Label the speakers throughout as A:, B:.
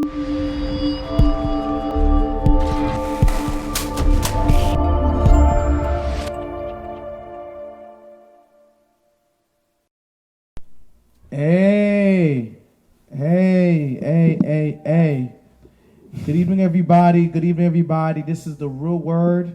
A: Hey, hey. Good evening, everybody. Good evening, everybody. This is The Real Word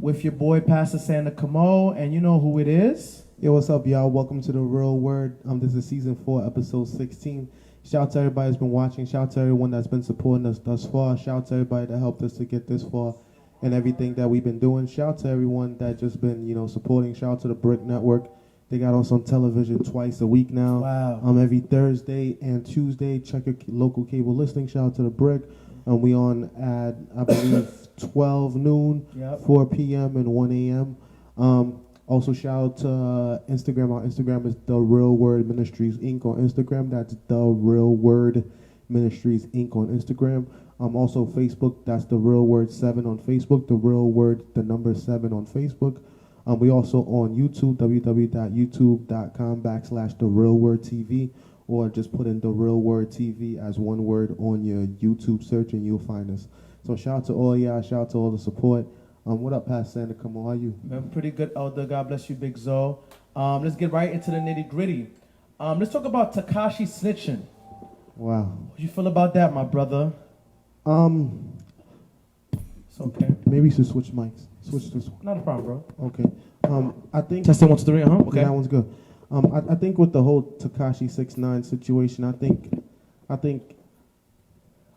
A: with your boy, Pastor Santa Cameau, and you know who it is.
B: Yo, what's up, y'all? Welcome to The Real Word. This is season 4, episode 16. Shout out to everybody that's been watching. Shout out to everyone that's been supporting us thus far. Shout out to everybody that helped us to get this far and everything that we've been doing. Shout out to everyone that just been, supporting. Shout out to the Brick Network. They got us on television twice a week now.
A: Wow.
B: Every Thursday and Tuesday. Check your local cable listing. Shout out to the Brick. We on at, I believe, 12 noon,
A: Yep.
B: 4 p.m., and 1 a.m. Also, shout out to Instagram. Our Instagram is The Real Word Ministries Inc. on Instagram. That's The Real Word Ministries Inc. on Instagram. Also, Facebook. That's The Real Word 7 on Facebook. The Real Word, the number 7 on Facebook. We also on YouTube, www.youtube.com/The Real Word TV, or just put in The Real Word TV as one word on your YouTube search and you'll find us. So shout out to all y'all. Shout out to all the support. What up, Pastor Santa? Come on, how are you?
A: Man, pretty good, Elder. God bless you, Big Zo. Let's get right into the nitty gritty. Let's talk about Tekashi snitching.
B: Wow.
A: What you feel about that, my brother? It's okay.
B: Maybe you should switch mics. Switch this one.
A: Not a problem, bro.
B: Okay. I think
A: Testing 1, 2, 3. Okay.
B: Yeah, that one's good. I think with the whole Tekashi 6ix9ine situation, I think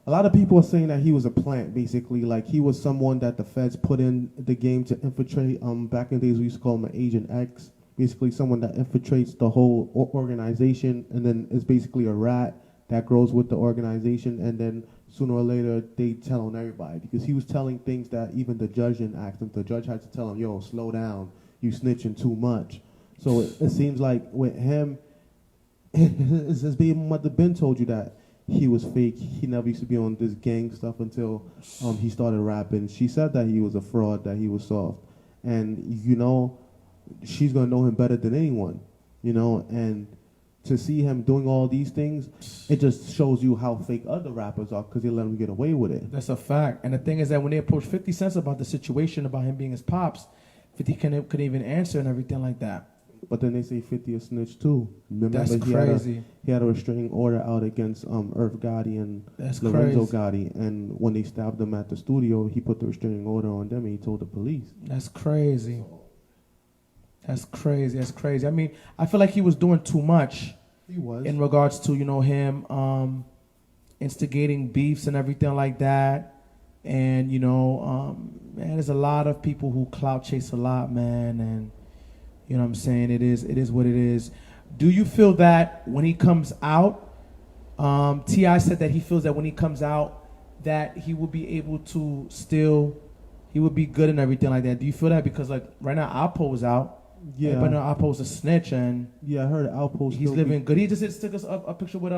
B: a lot of people are saying that he was a plant, basically. Like, he was someone that the feds put in the game to infiltrate. Back in the days, we used to call him an Agent X. Basically, someone that infiltrates the whole organization, and then is basically a rat that grows with the organization, and then sooner or later, they tell on everybody. Because he was telling things that even the judge didn't ask him. The judge had to tell him, yo, slow down. You snitching too much. So it seems like with him, his baby mother Ben told you that he was fake. He never used to be on this gang stuff until he started rapping. She said that he was a fraud, that he was soft. And, she's going to know him better than anyone, and to see him doing all these things, it just shows you how fake other rappers are because they let him get away with it.
A: That's a fact. And the thing is that when they approached 50 Cent about the situation, about him being his pops, 50 couldn't even answer and everything like that.
B: But then they say 50 a snitch too. Remember,
A: that's crazy.
B: He had a restraining order out against Irv Gotti and
A: that's
B: Lorenzo
A: crazy.
B: Gotti. And when they stabbed him at the studio, he put the restraining order on them and he told the police.
A: That's crazy. That's crazy. I mean, I feel like he was doing too much.
B: He was.
A: In regards to, him instigating beefs and everything like that. And, man, there's a lot of people who clout chase a lot, man. And, you know what I'm saying? It is what it is. Do you feel that when he comes out, T.I. said that he feels that when he comes out, that he will be able to he would be good and everything like that. Do you feel that? Because, like, right now, Alpo is out.
B: Yeah.
A: But now Alpo's a snitch, and
B: yeah, I heard Alpo's
A: he's living good. He just took us a picture with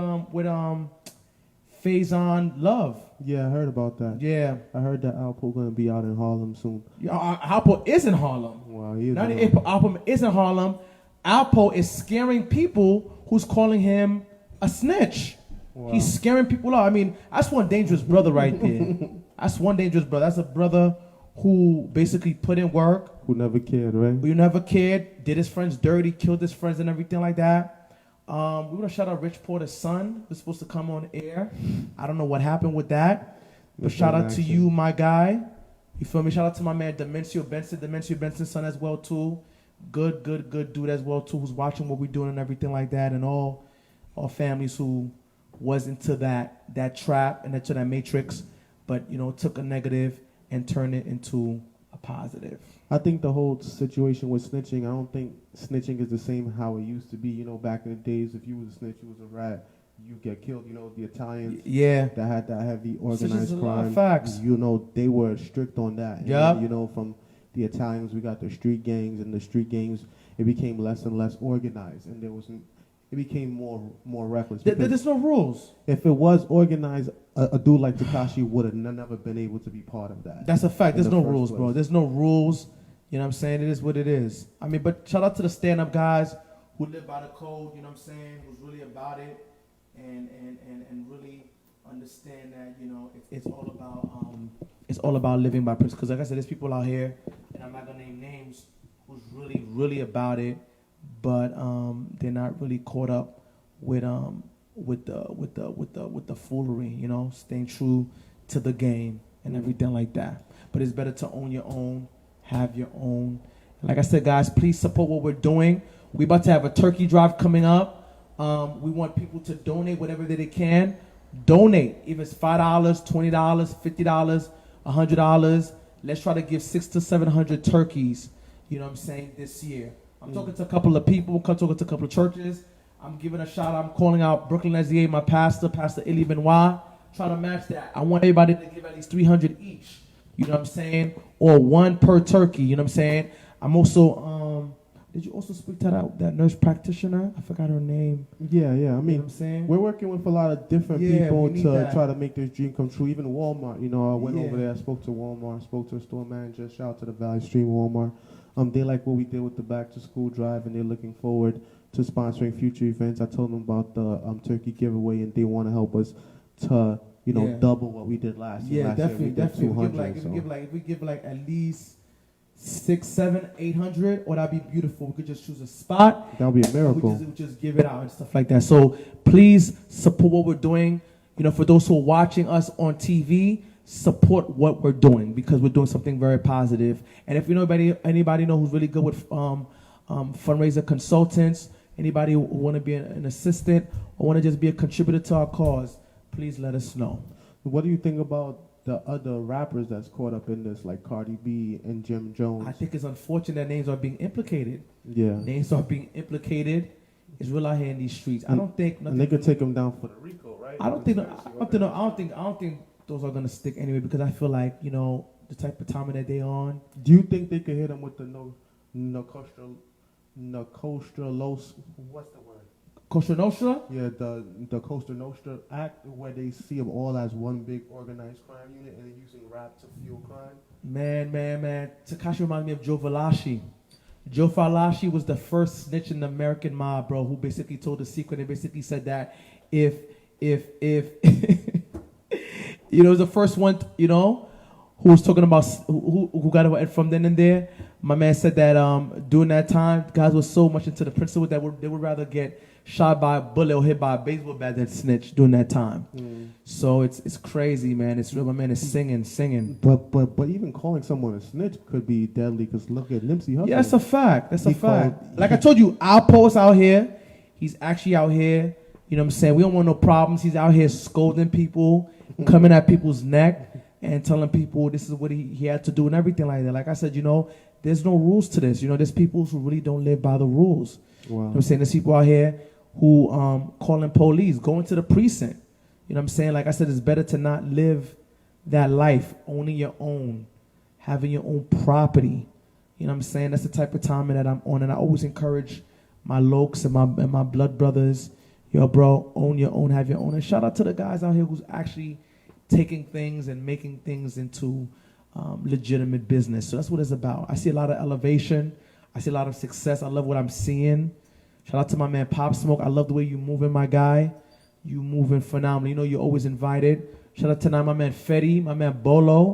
A: Faison Love.
B: Yeah, I heard about that.
A: Yeah.
B: I heard that Alpo going to be out in Harlem soon.
A: Yeah, Alpo is in Harlem.
B: Wow, he is.
A: Not if Alpo is in Harlem. Alpo is scaring people who's calling him a snitch. Wow. He's scaring people out. I mean, that's one dangerous brother right there. That's one dangerous brother. That's a brother who basically put in work.
B: Who never cared, right?
A: Who never cared, did his friends dirty, killed his friends and everything like that. We want to shout out Rich Porter's son. Was supposed to come on air. I don't know what happened with that. But shout out to you, my guy. You feel me? Shout out to my man, Demencio Benson's son as well, too. Good dude as well, too, who's watching what we're doing and everything like that. And all families who was into that trap and into that matrix, but, took a negative and turned it into a positive.
B: I think the whole situation with snitching, I don't think snitching is the same how it used to be. Back in the days, if you was a snitch, you was a rat, you get killed. The Italians that had that heavy organized crime.
A: Facts.
B: They were strict on that.
A: Yeah.
B: From the Italians, we got the street gangs, and the street gangs, it became less and less organized, and it became more reckless.
A: There's no rules.
B: If it was organized, a dude like Tekashi would have never been able to be part of that.
A: That's a fact. There's no rules,
B: place.
A: bro. There's no rules. You know what I'm saying? It is what it is. I mean, but shout out to the stand-up guys who live by the code, you know what I'm saying, who's really about it and really understand it's all about living by principle. Because like I said, there's people out here, and I'm not gonna name names, who's really about it, but they're not really caught up with the foolery, you know, staying true to the game and everything like that. But it's better to own your own, have your own. Like I said, guys, please support what we're doing. We're about to have a turkey drive coming up. We want people to donate whatever that they can. Donate, if it's $5, $20, $50, $100. Let's try to give 600 to 700 turkeys, you know what I'm saying, this year. I'm talking to a couple of people, talking to a couple of churches. I'm giving a shout out. I'm calling out Brooklyn Lazier, my pastor, Pastor Elie Benoit. Try to match that. I want everybody to give at least 300 each, you know what I'm saying, or one per turkey, you know what I'm saying. I'm also, did you also speak to that nurse practitioner? I forgot her name.
B: Yeah. I mean,
A: you know what I'm saying?
B: We're working with a lot of different people to try to make this dream come true. Even Walmart, you know, I went over there, I spoke to Walmart, spoke to a store manager, shout out to the Valley Stream Walmart. They like what we did with the back to school drive, and they're looking forward to sponsoring future events. I told them about the turkey giveaway, and they want to help us to, you know, double what we did last year.
A: Yeah, definitely. If we give like at least 600, 700, 800, or that'd be beautiful. We could just choose a spot.
B: That would be a miracle.
A: We just give it out and stuff like that. So please support what we're doing. You know, for those who are watching us on TV, support what we're doing, because we're doing something very positive. And if you know anybody know who's really good with fundraiser consultants, anybody who want to be an assistant or want to just be a contributor to our cause, please let us know.
B: What do you think about the other rappers that's caught up in this, like Cardi B and Jim Jones?
A: I think it's unfortunate that names are being implicated.
B: Yeah.
A: Names are being implicated. It's real out here in these streets. I don't think
B: nothing. And they could take them down for the RICO, right?
A: I don't think those are gonna stick anyway, because I feel like, you know, the type of timing that they on.
B: Do you think they could hit them with the what's the word?
A: Costa Nostra?
B: Yeah, the Costa Nostra Act, where they see them all as one big organized crime unit and they're using rap to fuel crime. Man.
A: Tekashi reminds me of Joe Valashi. Joe Valashi was the first snitch in the American mob, bro, who basically told the secret and basically said that if you know, was the first one, you know, who was talking about who got away from then and there. My man said that during that time, guys were so much into the principle that they would rather get shot by a bullet or hit by a baseball bat than snitch during that time. So it's crazy, man. It's real. My man is singing.
B: But even calling someone a snitch could be deadly, because look at Nipsey Hussle.
A: Yeah, that's a fact. Like I told you, our post out here, he's actually out here. You know what I'm saying? We don't want no problems. He's out here scolding people, coming at people's neck, and telling people this is what he had to do and everything like that. Like I said, you know, there's no rules to this. You know, there's people who really don't live by the rules. Wow. You know what I'm saying? There's people out here who calling police, going to the precinct. You know what I'm saying? Like I said, it's better to not live that life, owning your own, having your own property. You know what I'm saying? That's the type of time that I'm on. And I always encourage my lokes and my blood brothers, yo, bro, own your own, have your own. And shout out to the guys out here who's actually taking things and making things into legitimate business. So that's what it's about. I see a lot of elevation. I see a lot of success. I love what I'm seeing. Shout out to my man Pop Smoke. I love the way you moving, my guy. You moving phenomenally. You know you're always invited. Shout out to my man Fetty, my man Bolo,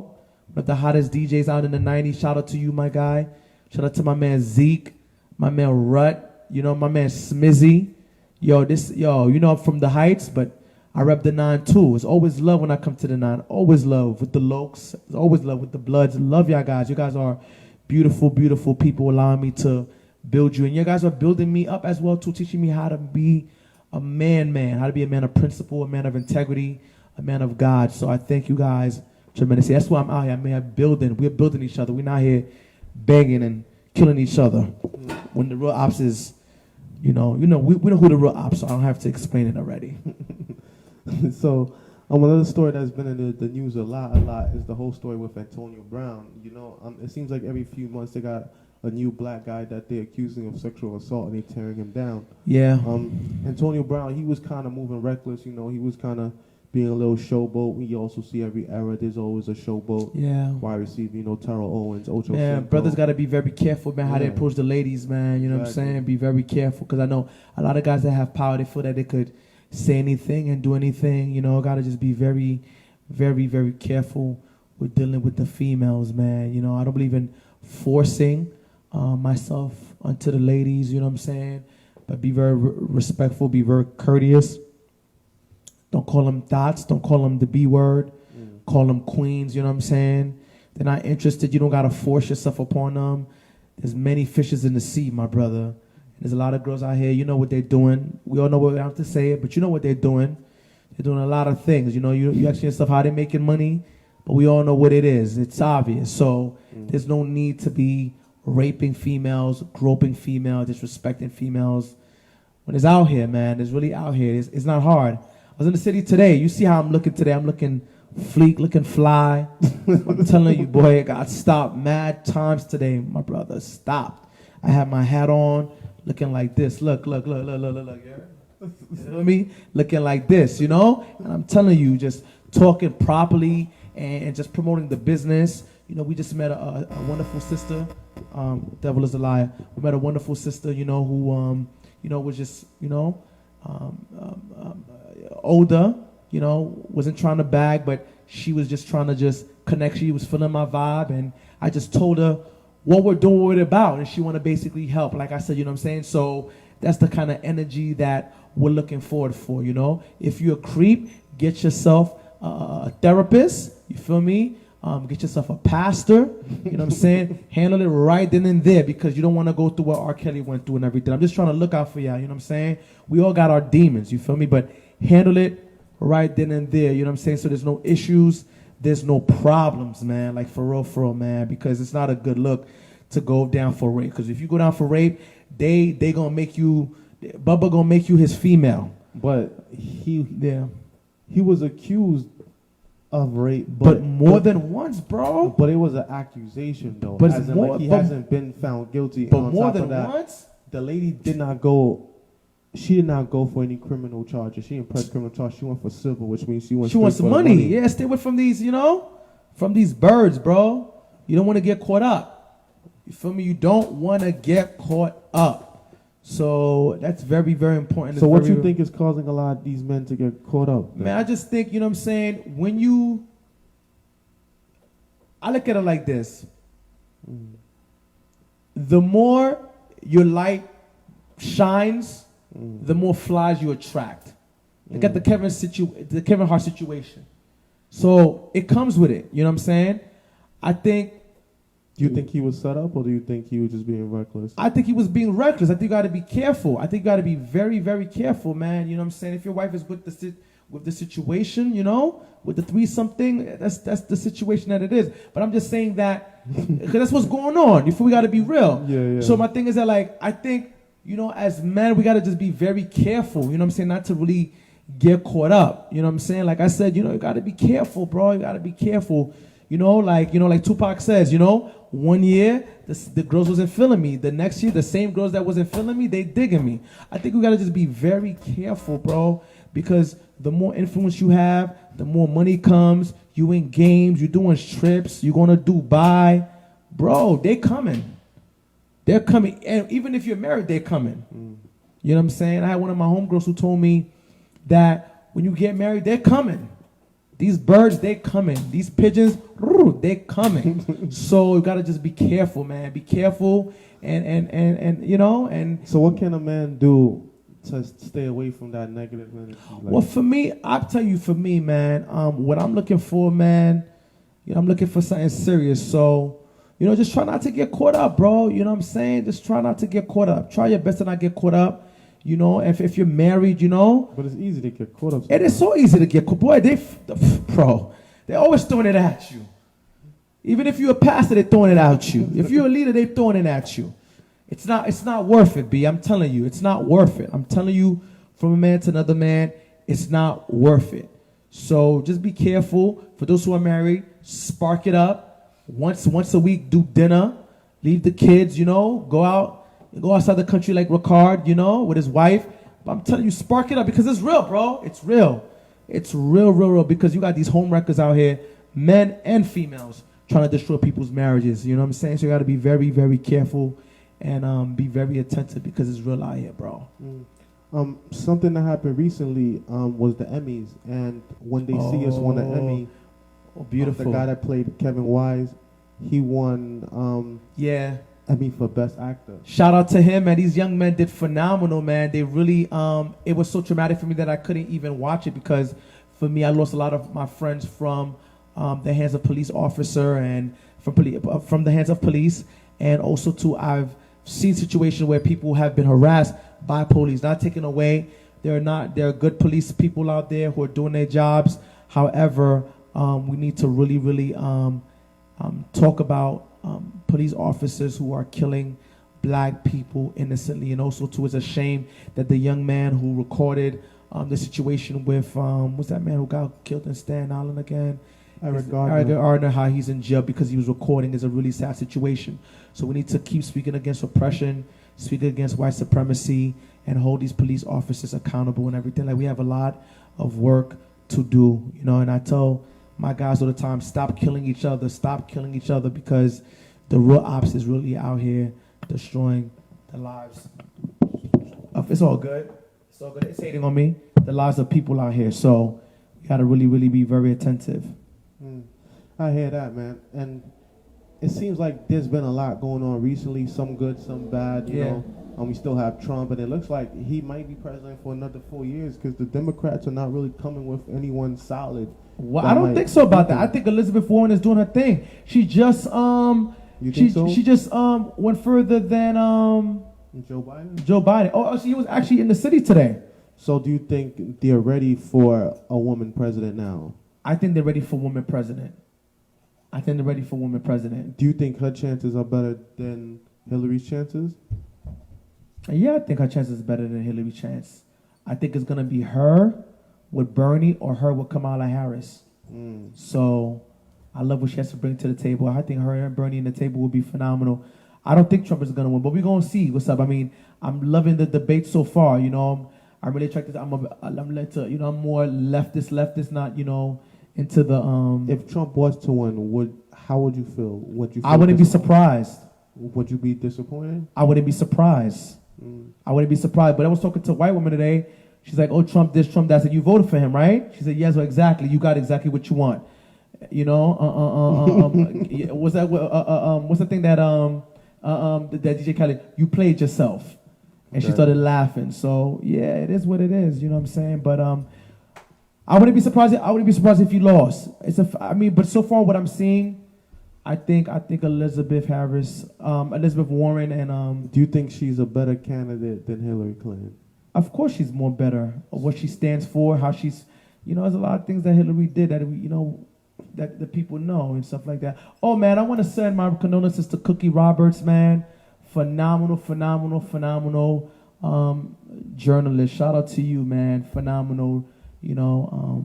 A: one of the hottest DJs out in the 90s. Shout out to you, my guy. Shout out to my man Zeke, my man Rut, you know, my man Smizzy. Yo, you know I'm from the Heights, but I rep the 9 too. It's always love when I come to the 9. Always love with the Lokes. It's always love with the Bloods. Love y'all guys. You guys are beautiful, beautiful people, allowing me to build you. And you guys are building me up as well too, teaching me how to be a man, how to be a man of principle, a man of integrity, a man of God. So I thank you guys tremendously. That's why I'm out here. We're building each other. We're not here banging and killing each other. When the real ops is, we know who the real ops are. I don't have to explain it already.
B: So another story that's been in the news a lot is the whole story with Antonio Brown. You know, it seems like every few months they got a new black guy that they're accusing of sexual assault and they're tearing him down. Yeah. Antonio Brown, he was kind of moving reckless. You know, he was kind of being a little showboat. We also see every era there's always a showboat. Yeah. Wide receiver, you know, Terrell Owens, Ocho. Yeah, brothers got to be very careful, man, how they approach the ladies, man. You know what I'm saying? Be very careful, because I know a lot of guys that have power, they feel that they could say anything and do anything. You know, got to just be very,
A: very, very careful with dealing with the females, man. You know, I don't believe in forcing myself onto the ladies, you know what I'm saying? But be very respectful, be very courteous. Don't call them dots, don't call them the B word. Call them queens, you know what I'm saying? They're not interested, you don't got to force yourself upon them. There's many fishes in the sea, my brother. There's a lot of girls out here, you know what they're doing. We all know what we have to say it, but you know what they're doing. They're doing a lot of things. You know, you ask yourself how they're making money, but we all know what it is. It's obvious. So there's no need to be raping females, groping females, disrespecting females. When it's out here, man, it's really out here. It's not hard. I was in the city today. You see how I'm looking today. I'm looking fleek, looking fly. I'm telling you, boy, I got stopped mad times today, my brother. Stopped. I had my hat on, looking like this. Look. Yeah? You know me? Looking like this, you know? And I'm telling you, just talking properly and just promoting the business. You know, we just met a wonderful sister. Devil is a liar. We met a wonderful sister, you know, who, you know, was just, you know, older, you know, wasn't trying to bag, but she was just trying to just connect. She was feeling my vibe, and I just told her what we're doing, what it's about, and she want to basically help. Like I said, you know what I'm saying? So that's the kind of energy that we're looking forward for, you know? If you're a creep, get yourself a therapist, you feel me? Get yourself a pastor, you know what I'm saying? Handle it right then and there, because you don't want to go through what R. Kelly went through and everything. I'm just trying to look out for y'all, you know what I'm saying? We all got our demons, you feel me? But handle it right then and there, you know what I'm saying? So there's no issues, there's no problems, man. Like for real, man, because it's not a good look to go down for rape. Because if you go down for rape, they gonna make you, Bubba gonna make you his female.
B: But he was accused of rape,
A: but more than once, bro.
B: But it was an accusation, though.
A: But
B: as in, more, like, he hasn't been found guilty.
A: But more than once,
B: the lady did not go. She did not go for any criminal charges. She didn't press criminal charges. She went for civil, which means she wants some money.
A: Yeah, stay away from these, you know, from these birds, bro. You don't want to get caught up. You feel me? You don't want to get caught up. So that's very, very important.
B: So what you think is causing a lot of these men to get caught up?
A: Man, I just think, you know what I'm saying, I look at it like this. The more your light shines, the more flies you attract. Look at the Kevin Hart situation. So it comes with it, you know what I'm saying? I think.
B: Do you think he was set up, or do you think he was just being reckless?
A: I think he was being reckless. I think you got to be careful. I think you got to be very, very careful, man. You know what I'm saying? If your wife is with the situation, you know, with the threesome-thing, that's the situation that it is. But I'm just saying that because that's what's going on. You feel we got to be real.
B: Yeah.
A: So my thing is that, like, I think, you know, as men, we got to just be very careful. You know what I'm saying? Not to really get caught up. You know what I'm saying? Like I said, you know, you got to be careful, bro. You got to be careful. You know, like Tupac says, you know, 1 year, the girls wasn't feeling me. The next year, the same girls that wasn't feeling me, they digging me. I think we got to just be very careful, bro, because the more influence you have, the more money comes. You in games, you doing trips, you going to Dubai. Bro, they coming. They're coming. And even if you're married, they're coming. You know what I'm saying? I had one of my homegirls who told me that when you get married, they're coming. These birds, they coming. These pigeons, they coming. So you gotta just be careful, man. Be careful, and you know. And
B: so, what can a man do to stay away from that negative energy? Like,
A: well, for me, I'll tell you, for me, man, what I'm looking for, man, you know, I'm looking for something serious. So, you know, just try not to get caught up, bro. You know what I'm saying? Just try not to get caught up. Try your best to not get caught up. You know, if you're married, you know.
B: But it's easy to get caught up.
A: It is so easy to get caught. Boy, they're always throwing it at you. Even if you're a pastor, they're throwing it at you. If you're a leader, they're throwing it at you. It's not worth it, B. I'm telling you, it's not worth it. I'm telling you, from a man to another man, it's not worth it. So just be careful. For those who are married, spark it up. Once a week, do dinner. Leave the kids, you know, go outside the country like Rickard, you know, with his wife. But I'm telling you, spark it up because it's real, bro. It's real. It's real, because you got these home wreckers out here, men and females, trying to destroy people's marriages. You know what I'm saying? So you got to be very, very careful and be very attentive because it's real out here, bro.
B: Something that happened recently was the Emmys, and when they see us won an Emmy,
A: Oh, beautiful.
B: The guy that played Kevin Wise, he won.
A: Yeah.
B: For best actor.
A: Shout out to him, man. These young men did phenomenal, man. They really, it was so traumatic for me that I couldn't even watch it because for me, I lost a lot of my friends from the hands of police officer and from the hands of police. And also, too, I've seen situations where people have been harassed by police, not taken away. There are good police people out there who are doing their jobs. However, we need to really, really talk about police officers who are killing black people innocently. And also, too, it's a shame that the young man who recorded the situation with, what's that man who got killed in Staten Island again?
B: Eric
A: Gardner, how he's in jail because he was recording is a really sad situation. So we need to keep speaking against oppression, speaking against white supremacy, and hold these police officers accountable and everything. Like, we have a lot of work to do, you know. And I tell my guys all the time, stop killing each other because the real ops is really out here destroying the lives of, it's all good. It's hating on me. The lives of people out here. So you got to really, really be very attentive.
B: I hear that, man. And it seems like there's been a lot going on recently, some good, some bad, you know. And we still have Trump, and it looks like he might be president for another 4 years because the Democrats are not really coming with anyone solid.
A: Well, I don't think so about that. I think Elizabeth Warren is doing her thing. She just
B: You think so?
A: She just went further than
B: Joe Biden?
A: Joe Biden. Oh, she was actually in the city today.
B: So do you think they're ready for a woman president now?
A: I think they're ready for woman president.
B: Do you think her chances are better than Hillary's chances?
A: Yeah, I think her chances are better than Hillary's chance. I think it's going to be her with Bernie or her with Kamala Harris. So I love what she has to bring to the table. I think her and Bernie in the table will be phenomenal. I don't think Trump is going to win, but we're going to see what's up. I mean, I'm loving the debate so far. You know, I'm really attracted. I'm more leftist, not, you know, into the.
B: If Trump was to win, how would you feel? Would you?
A: I wouldn't be surprised.
B: Would you be disappointed?
A: I wouldn't be surprised. But I was talking to a white woman today. She's like, "Oh, Trump this, Trump that." I said, "You voted for him, right?" She said, "Yes, well, exactly. You got exactly what you want." You know, what's that? What's the thing that that DJ Khaled? You played yourself, and she started laughing. So yeah, it is what it is. You know what I'm saying? But I wouldn't be surprised. If you lost. But so far what I'm seeing, I think Elizabeth Warren, and
B: do you think she's a better candidate than Hillary Clinton?
A: Of course, she's more better. What she stands for, how she's, you know, there's a lot of things that Hillary did that we, you know, that the people know and stuff like that. Oh man, I want to send my condolences to Cookie Roberts, man. Phenomenal journalist. Shout out to you, man. Phenomenal, you know,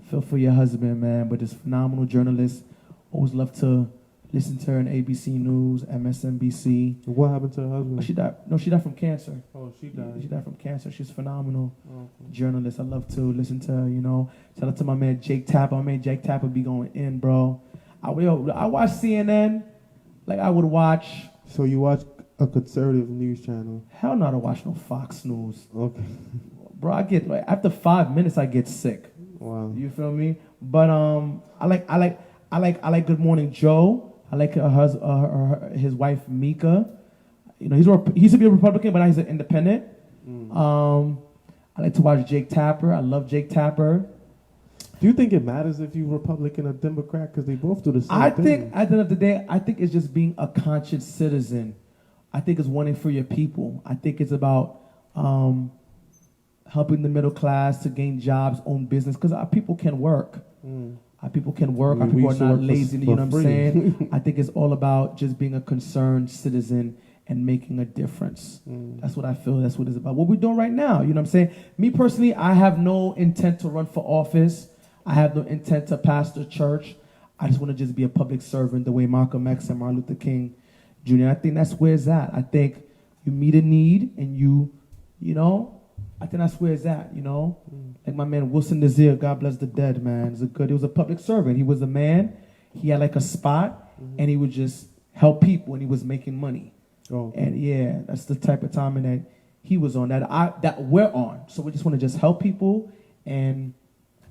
A: feel for your husband, man. But this phenomenal journalist. Always love to listen to her on ABC News, MSNBC.
B: What happened to her husband?
A: She died. No, she died from cancer.
B: Oh, she died.
A: She died from cancer. She's phenomenal journalist. I love to listen to her, you know. Shout out to my man Jake Tapper. My man Jake Tapper be going in, bro. I watch CNN like I would watch.
B: So you watch a conservative news channel?
A: Hell no, I don't watch no Fox News.
B: Okay.
A: Bro, I get like after 5 minutes I get sick.
B: Wow.
A: You feel me? But I like Good Morning Joe. I like his wife Mika. You know, he used to be a Republican, but now he's an independent. I like to watch Jake Tapper. I love Jake Tapper.
B: Do you think it matters if you're Republican or Democrat? Because they both do the same thing.
A: I think at the end of the day, I think it's just being a conscious citizen. I think it's wanting for your people. I think it's about helping the middle class to gain jobs, own business, because our people can work. Our people can work. Our people are not lazy. You know what I'm saying? I think it's all about just being a concerned citizen and making a difference. That's what I feel. That's what it's about. What we're doing right now. You know what I'm saying? Me personally, I have no intent to run for office. I have no intent to pastor church. I just want to just be a public servant the way Malcolm X and Martin Luther King Jr. I think that's where it's at. I think you meet a need and you know, I think that's where it's at, you know. Like my man Wilson Nazir, God bless the dead, man. He was a public servant. He was a man. He had like a spot, and he would just help people, and he was making money. And yeah, that's the type of timing that he was on, that we're on. So we just want to just help people, and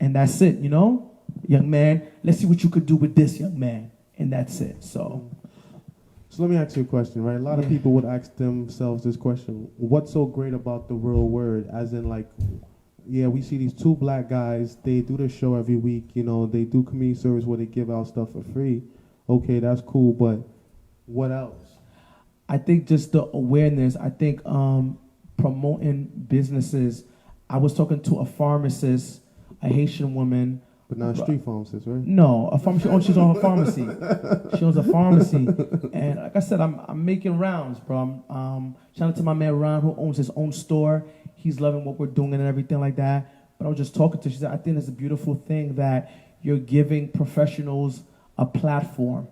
A: that's it, you know. young man. Let's see what you could do with this, young man. And that's it. So
B: let me ask you a question, right? A lot of people would ask themselves this question: what's so great about the real word? As in, like, yeah, we see these two black guys. They do the show every week. You know, they do community service where they give out stuff for free. Okay, that's cool, but what else?
A: I think just the awareness. I think promoting businesses. I was talking to a pharmacist, a Haitian woman.
B: But not a street pharmacist, right?
A: No, a pharmacy. She's on her pharmacy. She owns a pharmacy, and like I said, I'm making rounds, bro. Shout out to my man Ron, who owns his own store. He's loving what we're doing and everything like that. But I was just talking to her. She said, I think it's a beautiful thing that you're giving professionals a platform.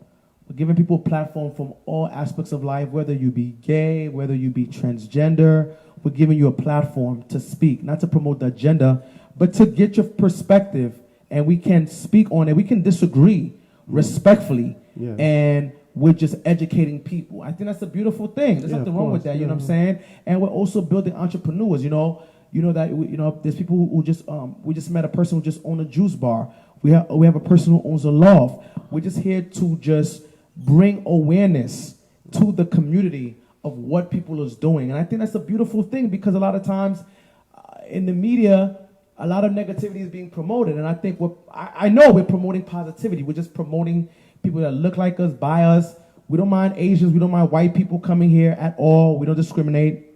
A: We're giving people a platform from all aspects of life, whether you be gay, whether you be transgender. We're giving you a platform to speak, not to promote the agenda, but to get your perspective. And we can speak on it. We can disagree respectfully. Yeah. And we're just educating people. I think that's a beautiful thing. There's nothing wrong with that. You know what I'm saying? And we're also building entrepreneurs. You know that there's people who just we just met a person who just owned a juice bar. We have a person who owns a loft. We're just here to just bring awareness to the community of what people is doing. And I think that's a beautiful thing, because a lot of times in the media, a lot of negativity is being promoted, and I think I know we're promoting positivity. We're just promoting people that look like us, buy us. We don't mind Asians. We don't mind white people coming here at all. We don't discriminate.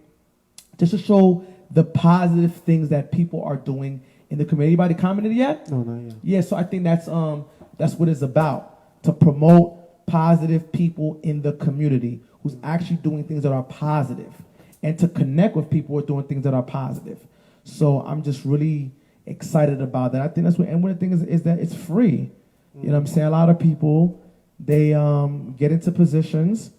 A: Just to show the positive things that people are doing in the community. Anybody commented yet?
B: No, not yet.
A: Yeah, so I think that's what it's about, to promote positive people in the community who's actually doing things that are positive, and to connect with people who are doing things that are positive. So I'm just really excited about that. I think that's what, and one of the things is that it's free. You know what I'm saying? A lot of people, they get into positions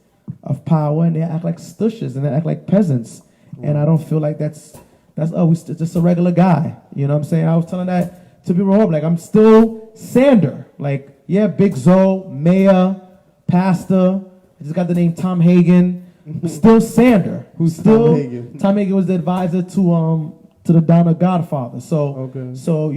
A: of power and they act like stushes and they act like peasants. And I don't feel like that's just a regular guy. You know what I'm saying? I was telling that to people, like, I'm still Sander. Like, yeah, Big Zoe, mayor, pastor. I just got the name Tom Hagen. Still Sander.
B: Who's
A: still,
B: Tom Hagen?
A: Tom Hagen was the advisor to the Donna Godfather. So,
B: okay.
A: So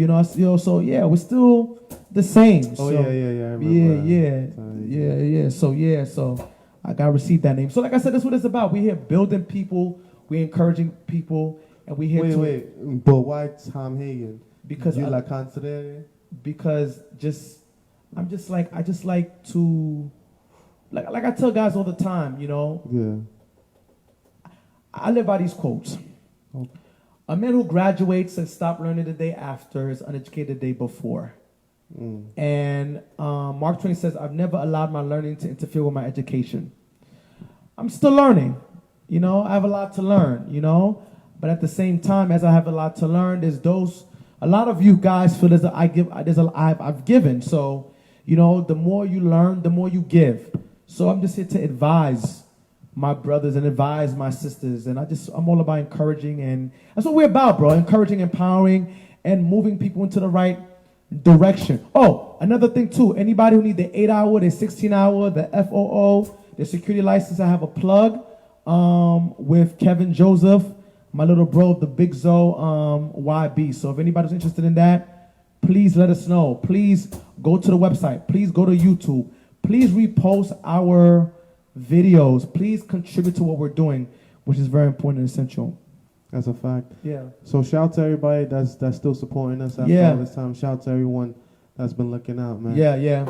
A: so yeah, we're still the same.
B: Oh,
A: so,
B: yeah. I remember.
A: So I got to receive that name. So like I said, that's what it's about. We're here building people. We're encouraging people, and we're here
B: Wait. But why Tom Hagen?
A: Because
B: you la consider?
A: Because I just like to, like I tell guys all the time, you know.
B: Yeah.
A: I live by these quotes. Okay. A man who graduates and stops learning the day after is uneducated the day before. And Mark Twain says, I've never allowed my learning to interfere with my education. I'm still learning. You know, I have a lot to learn, you know. But at the same time, as I have a lot to learn, a lot of you guys feel as I've given. So, you know, the more you learn, the more you give. So I'm just here to advise my brothers and advise my sisters. And I'm all about encouraging, and that's what we're about, bro. Encouraging, empowering, and moving people into the right direction. Oh, another thing too. Anybody who need the 8-hour, the 16-hour, the FOO, the security license, I have a plug with Kevin Joseph, my little bro, the Big Zoe YB. So if anybody's interested in that, please let us know. Please go to the website. Please go to YouTube. Please repost our videos. Please contribute to what we're doing, which is very important and essential.
B: That's a fact.
A: Yeah.
B: So shout out to everybody that's still supporting us after all this time. Shout out to everyone that's been looking out, man.
A: Yeah.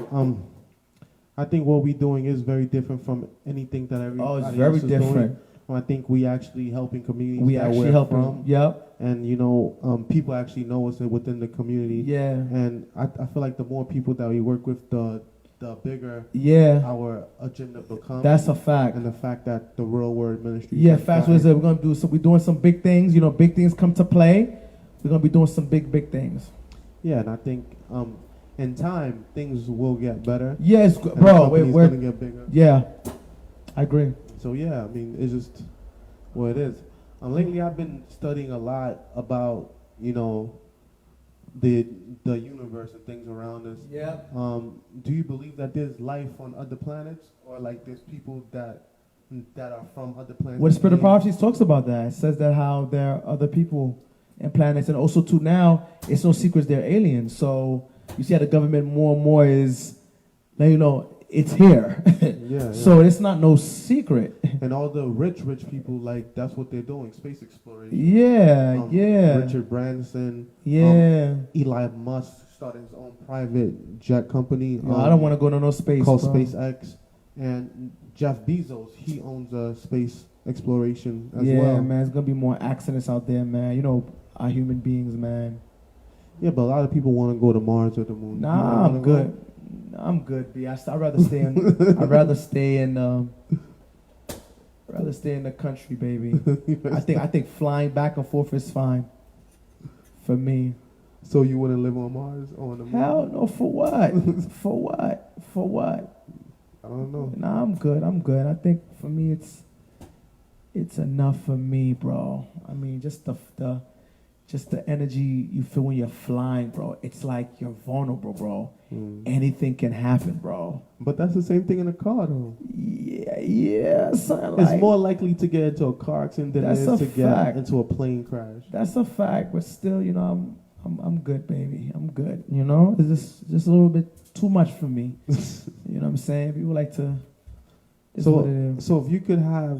B: I think what we're doing is very different from anything that everybody
A: it's very
B: else is
A: different.
B: doing. I think we actually helping communities.
A: We
B: that
A: actually
B: we're
A: helping.
B: From,
A: yep.
B: And you know, people actually know us within the community.
A: Yeah.
B: And I feel like the more people that we work with, the bigger our agenda becomes.
A: That's a fact.
B: And the fact that the real word ministry.
A: Yeah, fast was we're gonna do. So we're doing some big things. You know, big things come to play. We're gonna be doing some big things.
B: Yeah, and I think in time things will get better.
A: Yes, bro. We're
B: gonna get bigger.
A: Yeah, I agree.
B: So yeah, I mean, it's just what it is. Lately, I've been studying a lot about, you know, the universe and things around us.
A: Yeah.
B: Do you believe that there's life on other planets, or like there's people that are from other planets?
A: Well, the Spirit of Prophecies talks about that. It says that how there are other people and planets, and also too now it's no secrets they're aliens. So you see how the government more and more is, you know, it's here.
B: Yeah.
A: So it's not no secret.
B: And all the rich people, like, that's what they're doing, space exploration.
A: Yeah, yeah.
B: Richard Branson.
A: Yeah.
B: Elon Musk started his own private jet company.
A: I don't want to go to no space.
B: Called
A: bro.
B: SpaceX. And Jeff Bezos, he owns space exploration as well.
A: Yeah, man, it's going to be more accidents out there, man. You know, our human beings, man.
B: Yeah, but a lot of people want to go to Mars or the moon.
A: Nah, I'm good. I'm good, B. I'd rather stay in. I'd rather stay in. Rather stay in the country, baby. I think flying back and forth is fine for me.
B: So you wouldn't live on Mars or on the moon?
A: Hell no. For what? For what? For what?
B: I don't know.
A: Nah, I'm good. I'm good. I think for me, it's enough for me, bro. I mean, just the energy you feel when you're flying, bro. It's like you're vulnerable, bro. Anything can happen, bro.
B: But that's the same thing in a car, though.
A: Yeah, son.
B: It's more likely to get into a car accident than it is to get into a plane crash.
A: That's a fact, but still, you know, I'm good, baby. I'm good. You know, it's just a little bit too much for me. You know what I'm saying? People like to.
B: So if you could have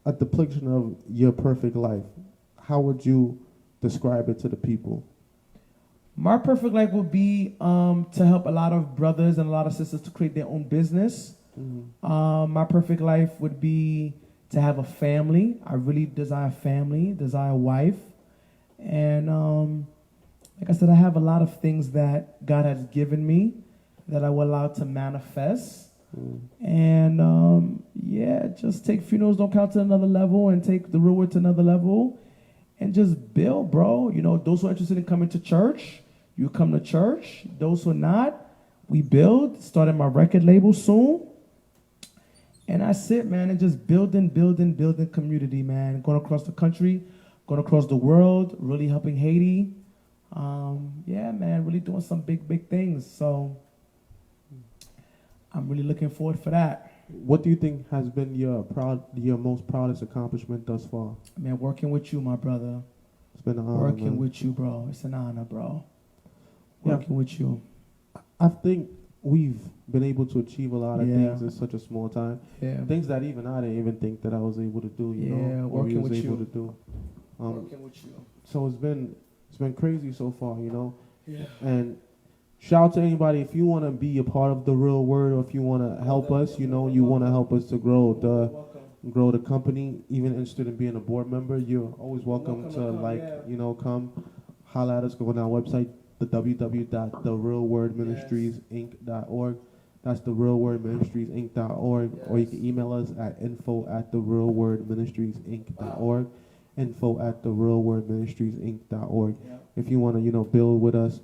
B: a depiction of your perfect life, how would you describe it to the people?
A: My perfect life would be to help a lot of brothers and a lot of sisters to create their own business. My perfect life would be to have a family. I really desire family, desire a wife. And like I said, I have a lot of things that God has given me that I will allow to manifest. And just take funerals don't count to another level and take the real word to another level. And just build, bro. You know, those who are interested in coming to church, you come to church. Those who are not, we build. Starting my record label soon. And that's it, man. And just building community, man. Going across the country, going across the world, really helping Haiti. Man, really doing some big things. So I'm really looking forward for that.
B: What do you think has been your most proudest accomplishment thus far?
A: Man, working with you, my brother.
B: It's been an honor.
A: Working with you, bro. It's an honor, bro. Working with you.
B: I think we've been able to achieve a lot of things in such a small time.
A: Yeah.
B: Things that even I didn't even think that I was able to do. You know,
A: working with you.
B: Working with you. So it's been crazy so far. You know.
A: Yeah.
B: And shout out to anybody, if you want to be a part of the real word, or if you want to help us, you know, you want to help us to grow the company, even interested in being a board member, you're always welcome to come holla at us, go on our website, the www.therealwordministriesinc.org. That's therealwordministriesinc.org, or you can email us at info@therealwordministriesinc.org, info@therealwordministriesinc.org. If you want to, build with us,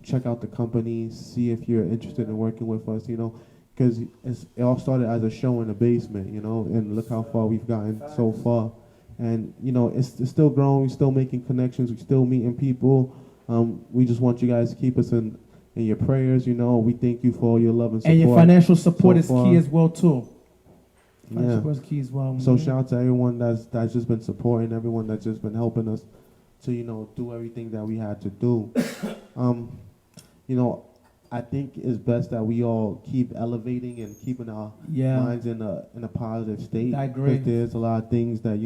B: check out the company, see if you're interested in working with us, because it all started as a show in the basement, and look how far we've gotten so far. And, it's still growing, we're still making connections, we're still meeting people. We just want you guys to keep us in your prayers, we thank you for all your love and support.
A: And your financial support is key as well, too.
B: Yeah.
A: Financial support is key as well.
B: So shout out to everyone that's just been supporting, everyone that's just been helping us to, do everything that we had to do. I think it's best that we all keep elevating and keeping our minds in a positive state.
A: I agree.
B: Because there's a lot of things that,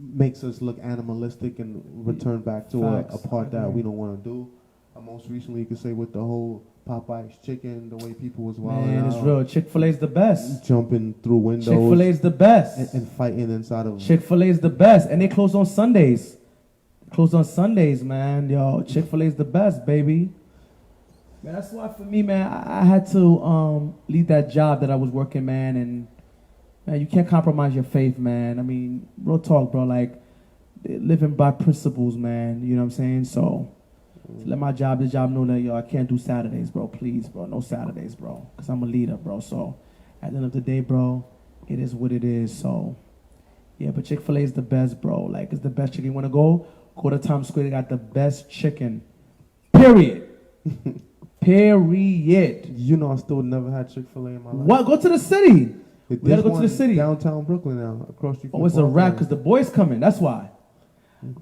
B: makes us look animalistic and return back to a part that we don't want to do. Most recently, you could say with the whole Popeye's chicken, the way people was wilding out.
A: Man, it's real. Chick-fil-A's the best.
B: Jumping through windows.
A: Chick-fil-A's the best.
B: And fighting inside of...
A: Chick-fil-A's the best. And they close on Sundays. Close on Sundays, man. Yo, Chick-fil-A's the best, baby. Man, that's why for me, man, I had to leave that job that I was working, man, and man, you can't compromise your faith, man. I mean, real talk, bro, like living by principles, man. You know what I'm saying? So let the job know that, yo, I can't do Saturdays, bro. Please, bro, no Saturdays, bro, because I'm a leader, bro. So at the end of the day, bro, it is what it is. So yeah, but Chick-fil-A is the best, bro. Like, it's the best chicken. You want to go to Times Square. They got the best chicken. Period. Period.
B: I still never had Chick-fil-A in my life.
A: What? Go to the city. We gotta go to the city.
B: Downtown Brooklyn now, across the street.
A: Oh, it's a wrap because the boys coming. That's why.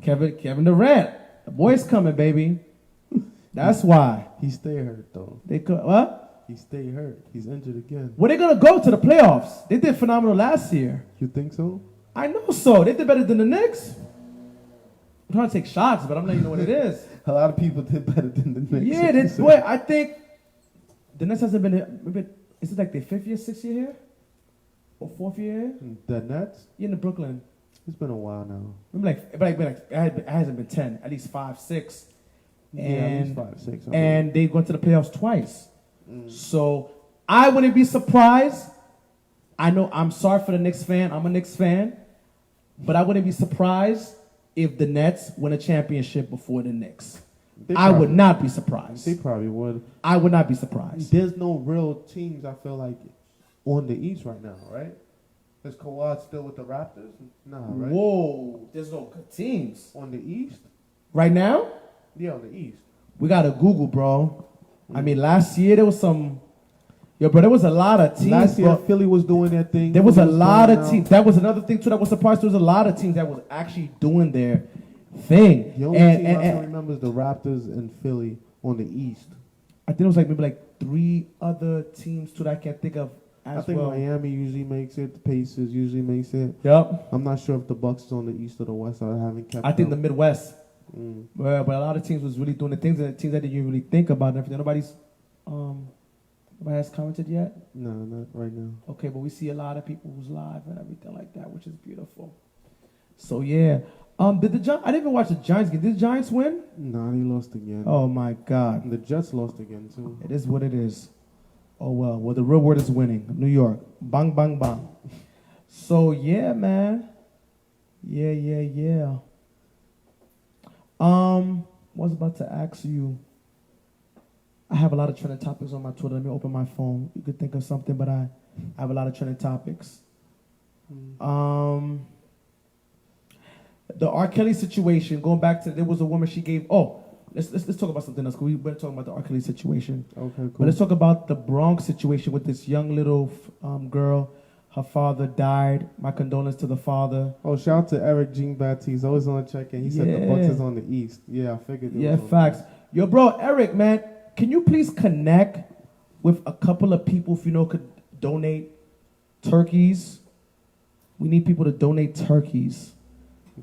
A: Kevin Durant. The boys coming, baby. That's why.
B: He stay hurt though.
A: They could what?
B: He stay hurt. He's injured again.
A: Were they gonna go to the playoffs? They did phenomenal last year.
B: You think so?
A: I know so. They did better than the Knicks. I'm trying to take shots, but I'm letting you know what it is.
B: A lot of people did better than the Knicks.
A: Yeah, boy, I think the Nets hasn't been. Maybe is it like their 5th year, 6th year here, or 4th year here?
B: The Nets?
A: Yeah, in Brooklyn.
B: It's been a while now.
A: Maybe it hasn't been 10, at least 5, 6.
B: Yeah, at least 5, 6.
A: And they've gone to the playoffs twice. So I wouldn't be surprised. I know I'm sorry for the Knicks fan. I'm a Knicks fan. But I wouldn't be surprised if the Nets win a championship before the Knicks. I would not be surprised.
B: They probably would.
A: I would not be surprised.
B: There's no real teams, I feel like, on the East right now, right? Is Kawhi still with the Raptors? Nah, right?
A: Whoa, there's no good teams.
B: On the East?
A: Right now?
B: Yeah, on the East.
A: We got to Google, bro. I mean, last year there was some... Yo, bro, there was a lot of teams.
B: Last year,
A: bro.
B: Philly was doing their thing.
A: There was
B: Philly
A: a lot of
B: out.
A: teams. That was another thing, too, that was surprised. There was a lot of teams that was actually doing their thing.
B: The only team I can remember is the Raptors and Philly on the East.
A: I think it was like maybe like 3 other teams, too, that I can't think of as
B: I think
A: well.
B: Miami usually makes it. The Pacers usually makes it.
A: Yep.
B: I'm not sure if the Bucks is on the East or the West. I haven't kept
A: I think
B: up.
A: the Midwest. But a lot of teams was really doing the things that teams that didn't really think about and everything. Nobody has commented yet?
B: No, not right now.
A: Okay, but we see a lot of people who's live and everything like that, which is beautiful. So yeah. I didn't even watch the Giants game. Did the Giants win?
B: Nah, they lost again.
A: Oh my God.
B: The Jets lost again too.
A: It is what it is. Oh well. Well, the real word is winning. New York. Bang, bang, bang. So yeah, man. Yeah. Was about to ask you. I have a lot of trending topics on my Twitter. Let me open my phone. You could think of something, but I have a lot of trending topics. The R. Kelly situation. Going back to there was a woman she gave. Oh, let's talk about something else. Cause we've been talking about the R. Kelly situation. Okay, cool. But let's talk about the Bronx situation with this young little girl. Her father died. My condolences to the father.
B: Oh, shout out to Eric Jean Baptiste. Always on check-in. He said the Bucks is on the East. Yeah, I figured.
A: Facts. Yo, bro, Eric, man, can you please connect with a couple of people if you know could donate turkeys? We need people to donate turkeys.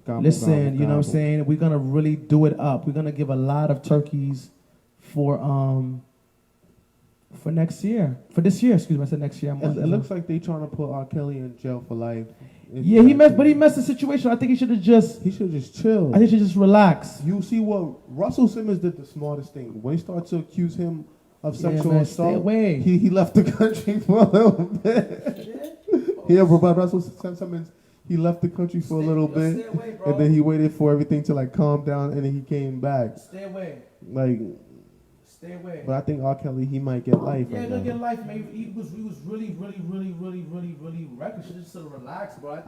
A: Listen, you know what I'm saying? We're gonna really do it up. We're gonna give a lot of turkeys for next year. For this year, excuse me. I said next year.
B: It looks like they trying to put R. Kelly in jail for life.
A: Yeah, he messed the situation. I think he should have just
B: chill.
A: I think he should just relax.
B: You see what Russell Simmons did the smartest thing. When he started to accuse him of sexual assault,
A: stay away.
B: He left the country for a little bit. Yeah, but Russell Simmons, he left the country for a little bit,
A: stay away, bro.
B: And then he waited for everything to like calm down, and then he came back.
A: Stay away. Stay away.
B: But I think R. Kelly, he might get life.
A: Yeah, he'll get life, man. He was really reckless. He should just sort of relax, bro. I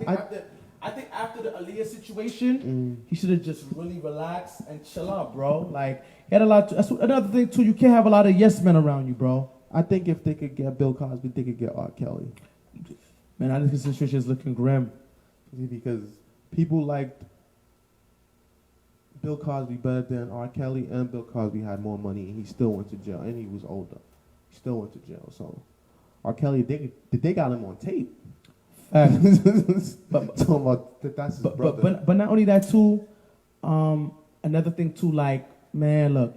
A: think after the Aaliyah situation, he should have just really relaxed and chill out, bro. Like, he had a lot. That's another thing too. You can't have a lot of yes men around you, bro.
B: I think if they could get Bill Cosby, they could get R. Kelly.
A: Man, I think this situation is looking grim.
B: Because people liked Bill Cosby better than R. Kelly, and Bill Cosby had more money, and he still went to jail, and he was older. He still went to jail. So R. Kelly, they got him on tape. But talking about that's his brother.
A: But not only that too, another thing too, like, man, look,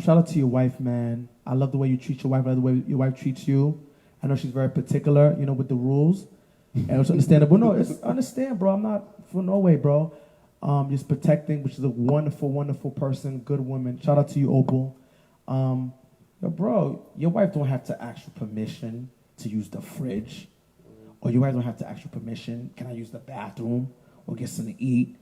A: shout out to your wife, man. I love the way you treat your wife. I love the way your wife treats you. I know she's very particular, you know, with the rules. And it's understandable. No, it's understand, bro. I'm not for no way, bro. Just protecting, which is a wonderful, wonderful person, good woman. Shout out to you, Opal. Yo, bro, your wife don't have to ask you permission to use the fridge. Or your wife don't have to ask you permission. Can I use the bathroom? Or get something to eat?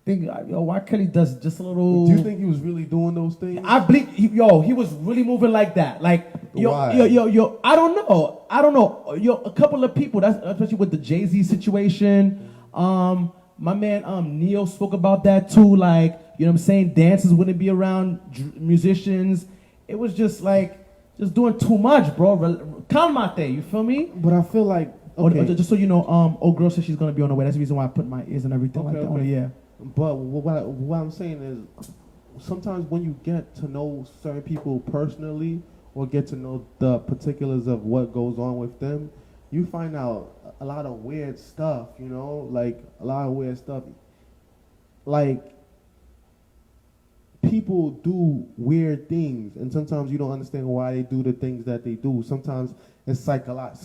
A: Why Kelly does just a little...
B: Do you think he was really doing those things?
A: I believe, he was really moving like that. Like, I don't know. Yo, a couple of people, that's especially with the Jay-Z situation. My man Neil spoke about that too. Like, you know what I'm saying? Dancers wouldn't be around musicians. It was just like, just doing too much, bro. Calmate, you feel me?
B: But I feel like, okay.
A: Just so you know, old girl said she's going to be on the way. That's the reason why I put my ears and everything like that on. Yeah.
B: But what I'm saying is, sometimes when you get to know certain people personally or get to know the particulars of what goes on with them, you find out a lot of weird stuff, you know, like a lot of weird stuff. Like people do weird things, and sometimes you don't understand why they do the things that they do. Sometimes it's like a lot.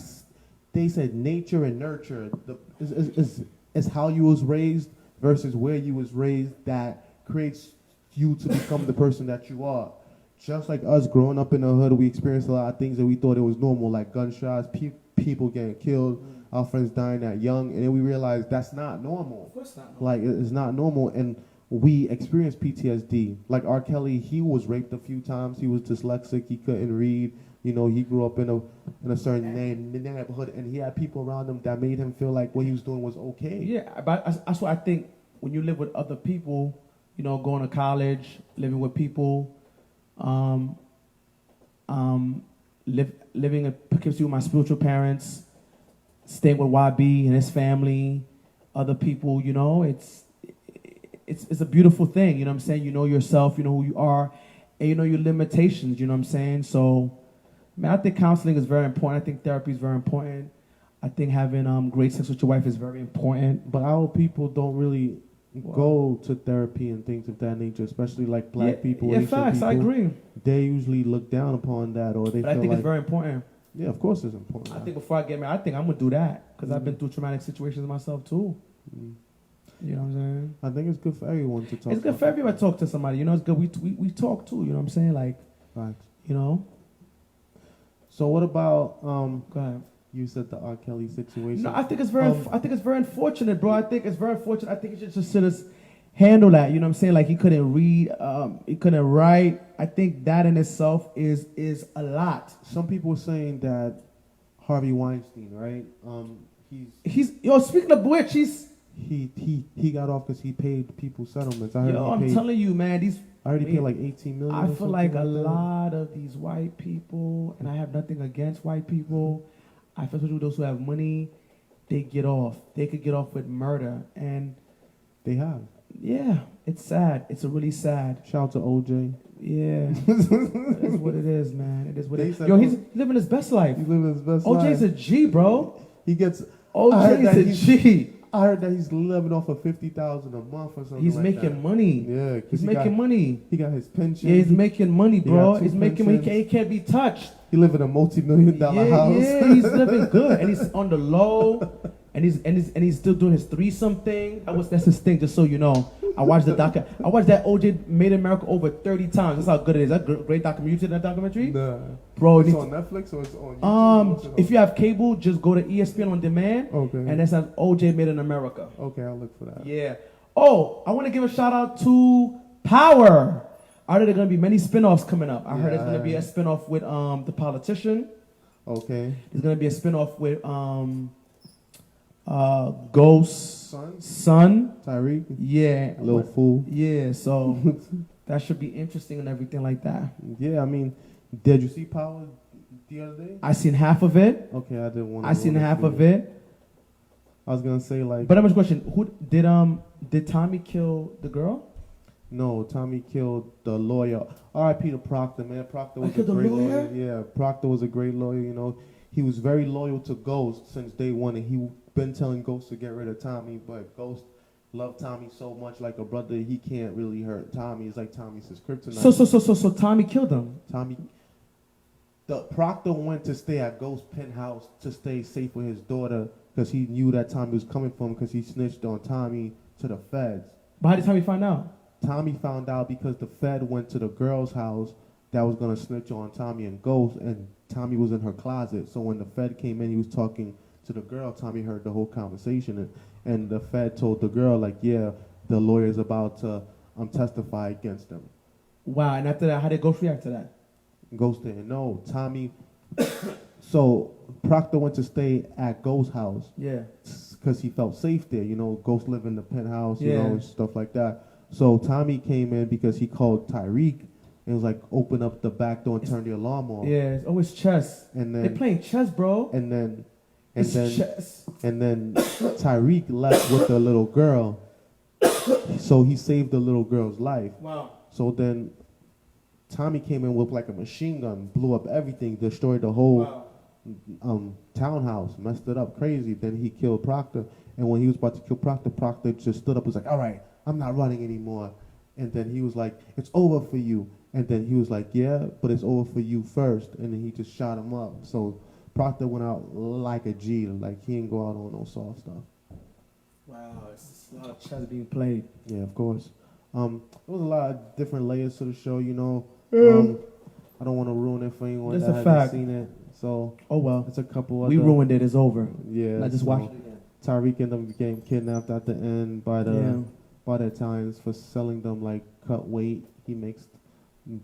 B: They said nature and nurture is how you was raised versus where you was raised that creates you to become the person that you are. Just like us growing up in the hood, we experienced a lot of things that we thought it was normal, like gunshots, people getting killed, our friends dying that young, and then we realized that's not normal.
A: Of course not normal.
B: Like it's not normal, and we experienced PTSD. Like R. Kelly, he was raped a few times. He was dyslexic. He couldn't read. You know, he grew up in a certain neighborhood, and he had people around him that made him feel like what he was doing was okay.
A: Yeah, but that's what I think. When you live with other people, you know, going to college, living with people, living in Poughkeepsie with my spiritual parents, staying with YB and his family, other people, you know, it's a beautiful thing, you know what I'm saying? You know yourself, you know who you are, and you know your limitations, you know what I'm saying? So, man, I think counseling is very important. I think therapy is very important. I think having great sex with your wife is very important.
B: But our people don't really go to therapy and things of that nature, especially like black people.
A: Yeah, facts,
B: people.
A: I agree.
B: They usually look down upon that, or they
A: but
B: feel
A: I think
B: like,
A: it's very important.
B: Yeah, of course it's important.
A: I think before I get married, I think I'm going to do that, because I've been through traumatic situations myself too. You know what I'm saying?
B: I think it's good for everyone to talk.
A: It's good for everyone to talk to somebody. You know, it's good. We talk too. You know what I'm saying? Like,
B: right.
A: You know.
B: So what about
A: Go ahead.
B: You said the R. Kelly situation.
A: No, I think it's very. I think it's very unfortunate, bro. I think it's very unfortunate. I think he should just handle that. You know what I'm saying? Like he couldn't read. He couldn't write. I think that in itself is a lot.
B: Some people are saying that Harvey Weinstein, right?
A: He's yo. Speaking of which,
B: he got off because he paid people settlements.
A: I'm telling you, man.
B: I already paid like 18 million.
A: I feel like a lot of these white people, and I have nothing against white people. I feel like those who have money, they get off. They could get off with murder, and
B: they have.
A: Yeah, it's sad. It's a really sad.
B: Shout out to OJ.
A: Yeah, that's what it is, man. It is what it is. Yo, he's living his best life.
B: He's living his best life.
A: OJ's a G, bro.
B: He gets.
A: OJ's a G.
B: I heard that he's living off of $50,000 a month or something.
A: He's making money.
B: Yeah,
A: he's making money.
B: He got his pension.
A: Yeah, he's making money, bro. He's making money. He can't be touched.
B: He live in a multi-million-dollar house.
A: Yeah, he's living good, and he's on the low, and he's still doing his threesome thing. That's his thing. Just so you know, I watched that OJ Made in America over 30 times. That's how good it is. That's a great documentary. You see that documentary?
B: Nah.
A: Bro,
B: it's on Netflix or it's on YouTube?
A: If you have cable, just go to ESPN on demand.
B: Okay.
A: And that's OJ Made in America.
B: Okay, I'll look for that.
A: Yeah. Oh, I want to give a shout out to Power. I heard there are going to be many spinoffs coming up. I heard there's going to be a spinoff with The Politician.
B: Okay.
A: There's going to be a spinoff with Ghost's son.
B: Tyreek.
A: Yeah.
B: Little fool.
A: Yeah, so that should be interesting and everything like that.
B: Yeah, I mean, did you see Power the other day?
A: I seen half of it.
B: Okay, I didn't want to.
A: I seen half of it.
B: I was gonna say like.
A: But I have a question. Who did Tommy kill the girl?
B: No, Tommy killed the lawyer. R.I.P. to Proctor, man. Proctor was a great lawyer. Yeah, Proctor was a great lawyer. You know, he was very loyal to Ghost since day one, and he been telling Ghost to get rid of Tommy, but Ghost loved Tommy so much like a brother. He can't really hurt Tommy. It's like Tommy's his kryptonite. So Tommy killed him. The Proctor went to stay at Ghost's penthouse to stay safe with his daughter because he knew that Tommy was coming for him because he snitched on Tommy to the feds.
A: But how did Tommy find out?
B: Tommy found out because the Fed went to the girl's house that was going to snitch on Tommy and Ghost, and Tommy was in her closet. So when the Fed came in, he was talking to the girl. Tommy heard the whole conversation, and the Fed told the girl, like, yeah, the lawyer's about to testify against him.
A: Wow, and after that, how did Ghost react to that?
B: Ghost didn't know. Tommy, so Proctor went to stay at Ghost's house.
A: Yeah.
B: Because he felt safe there. You know, Ghost lived in the penthouse, you know, and stuff like that. So Tommy came in because he called Tyreek and was like, open up the back door and turn the alarm off.
A: Yeah, it's always chess.
B: And then
A: they're playing chess, bro.
B: And then
A: chess.
B: And then Tyreek left with the little girl. So he saved the little girl's life.
A: Wow.
B: So then Tommy came in with like a machine gun, blew up everything, destroyed the whole townhouse, messed it up crazy. Then he killed Proctor, and when he was about to kill Proctor, Proctor just stood up, was like, "All right, I'm not running anymore." And then he was like, "It's over for you." And then he was like, "Yeah, but it's over for you first." And then he just shot him up. So Proctor went out like a G, like he didn't go out on no soft stuff.
A: Wow, it's a lot of chess being played.
B: Yeah, of course. There was a lot of different layers to the show, you know. I don't want to ruin it for anyone
A: It's
B: that
A: a
B: hasn't
A: fact.
B: seen it. So
A: Oh well,
B: it's a couple
A: we
B: other,
A: ruined it. It's over.
B: yeah.
A: I just
B: so
A: watched it again.
B: Tariq ended up getting kidnapped at the end by the Italians for selling them like cut weight. He makes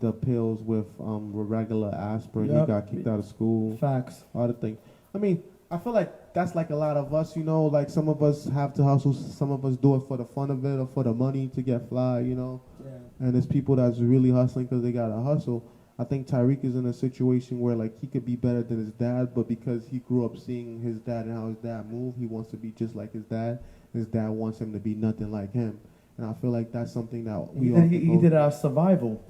B: the pills with regular aspirin.
A: Yep.
B: He got kicked out of school.
A: Facts.
B: All the thing. I mean, I feel like that's like a lot of us, you know, like some of us have to hustle, some of us do it for the fun of it or for the money to get fly, you know.
A: Yeah.
B: And there's people that's really hustling because they got to hustle. I think Tyreek is in a situation where like he could be better than his dad, but because he grew up seeing his dad and how his dad moved, he wants to be just like his dad. His dad wants him to be nothing like him. And I feel like that's something that we all
A: He did our survival.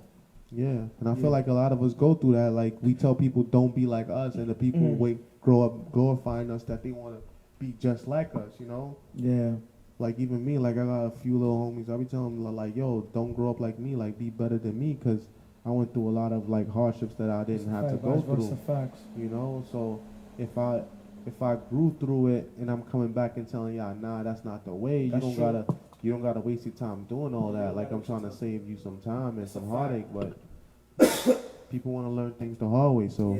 B: yeah, and I feel like a lot of us go through that. Like we tell people, don't be like us, and the people grow up glorifying us that they want to be just like us. You know?
A: Yeah.
B: Like even me, like I got a few little homies. I be telling them like, yo, don't grow up like me. Like be better than me, cause I went through a lot of like hardships that I didn't have to go through.
A: Facts.
B: You know, so if I grew through it and I'm coming back and telling y'all, nah, that's not the way. You don't gotta waste your time doing all that. Like I'm trying to save you some time and some heartache, but people want to learn things the hard way, so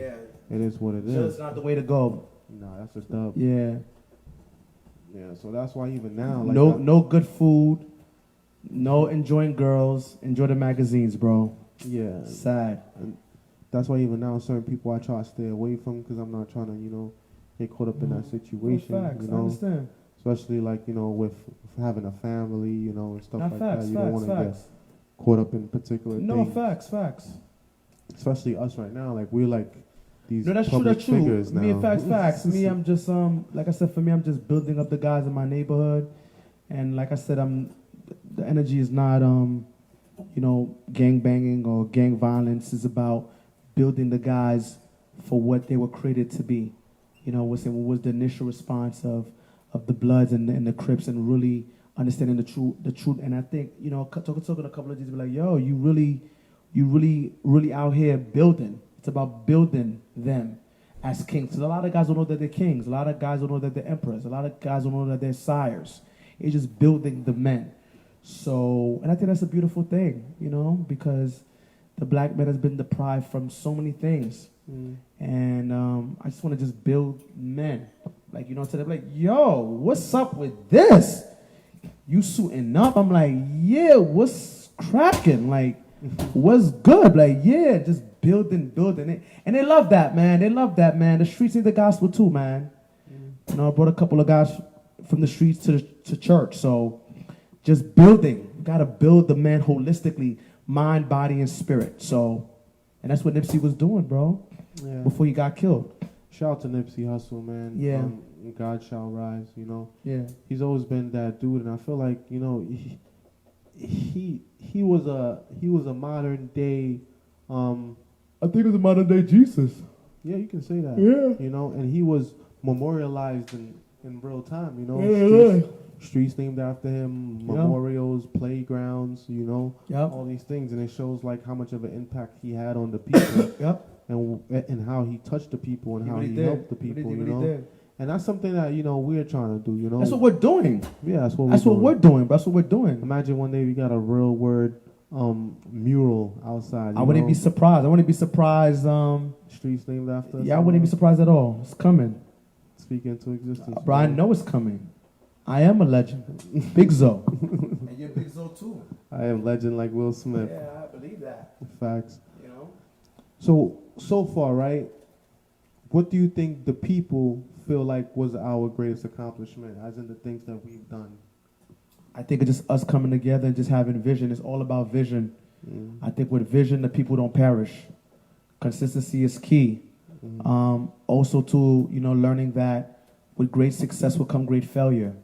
B: it is what it is.
A: So it's not the way to go.
B: Nah, that's just up.
A: Yeah.
B: Yeah, so that's why even now, like
A: no good food, no enjoying girls, enjoy the magazines, bro.
B: yeah,
A: Sad.
B: and that's why even now certain people I try to stay away from because I'm not trying to, you know, get caught up in that situation.
A: Facts.
B: You
A: I
B: know,
A: understand.
B: especially like you know with having a family, you know, and stuff
A: Not
B: like
A: facts.
B: that. You don't want to get
A: Facts.
B: caught up in particular
A: No
B: things.
A: facts.
B: Especially us right now, like we're like these
A: No, that's true.
B: public
A: That's true.
B: figures now.
A: Me and facts. Me, I'm just like I said. For me, I'm just building up the guys in my neighborhood, and like I said, the energy is not you know, gang banging or gang violence. It's about building the guys for what they were created to be. You know, what was the initial response of the Bloods and the Crips, and really understanding the truth. And I think, you know, talking to a couple of these, be like, yo, you really out here building. It's about building them as kings. So a lot of guys don't know that they're kings. A lot of guys don't know that they're emperors. A lot of guys don't know that they're sires. It's just building the men. So, and I think that's a beautiful thing, you know, because the black man has been deprived from so many things. And I just want to just build men. Like, you know, to them, like, yo, what's up with this? You suiting up? I'm like, yeah, what's cracking? Like, what's good? Like, yeah, just building it. And they love that, man. The streets need the gospel too, man. You know, I brought a couple of guys from the streets to church. So just building. You got to build the man holistically, mind, body, and spirit. So, and that's what Nipsey was doing, bro, before he got killed.
B: Shout out to Nipsey Hussle, man.
A: Yeah.
B: God shall rise, you know.
A: Yeah.
B: He's always been that dude, and I feel like, you know, he was a modern day
A: I think it's a modern day Jesus.
B: yeah, you can say that.
A: Yeah.
B: You know, and he was memorialized in real time, you know.
A: Yeah.
B: Streets named after him, memorials, playgrounds, you know, all these things, and it shows like how much of an impact he had on the people. And how he touched the people and how he helped the people, you know. And that's something that, you know, we're trying to do, you know.
A: That's what we're doing.
B: Yeah, that's what
A: we're doing. That's what we're doing.
B: Imagine one day we got a real word mural outside.
A: I wouldn't be surprised.
B: Streets named after us.
A: Yeah, I wouldn't be surprised at all. It's coming.
B: Speak into existence.
A: Bro, I know it's coming. I am a legend. Big Zo. And you're Big Zo too.
B: I am legend like Will Smith.
A: Yeah, I believe that.
B: Facts.
A: You know?
B: So far, right? What do you think the people feel like was our greatest accomplishment, as in the things that we've done?
A: I think it's just us coming together and just having vision. It's all about vision. I think with vision, the people don't perish. Consistency is key. Also, to, you know, learning that with great success will come great failure.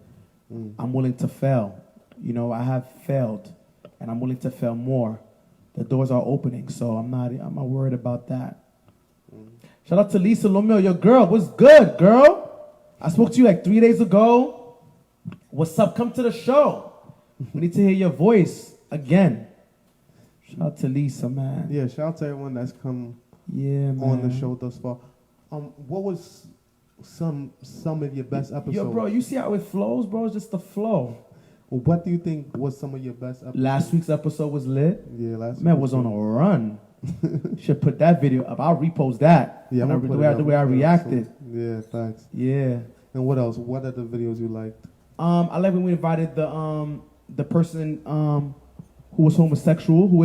A: I'm willing to fail. You know, I have failed, and I'm willing to fail more the doors are opening. So I'm not worried about that. Shout out to Lisa Lomeo, your girl. What's good, girl? I spoke to you like 3 days ago. What's up? Come to the show. We need to hear your voice again. Shout out to Lisa, man.
B: Yeah, shout out to everyone that's come
A: man.
B: on the show thus far. What was some of your best episodes?
A: Yo, bro, you see how it flows, bro? It's just the flow.
B: What do you think was some of your best episodes?
A: Last week's episode was lit.
B: Yeah, last
A: Man was on a run. Should put that video up. I'll repost that.
B: Yeah,
A: the way I reacted.
B: Yeah, thanks.
A: Yeah.
B: And what else? What other videos you liked?
A: I like when we invited the person who is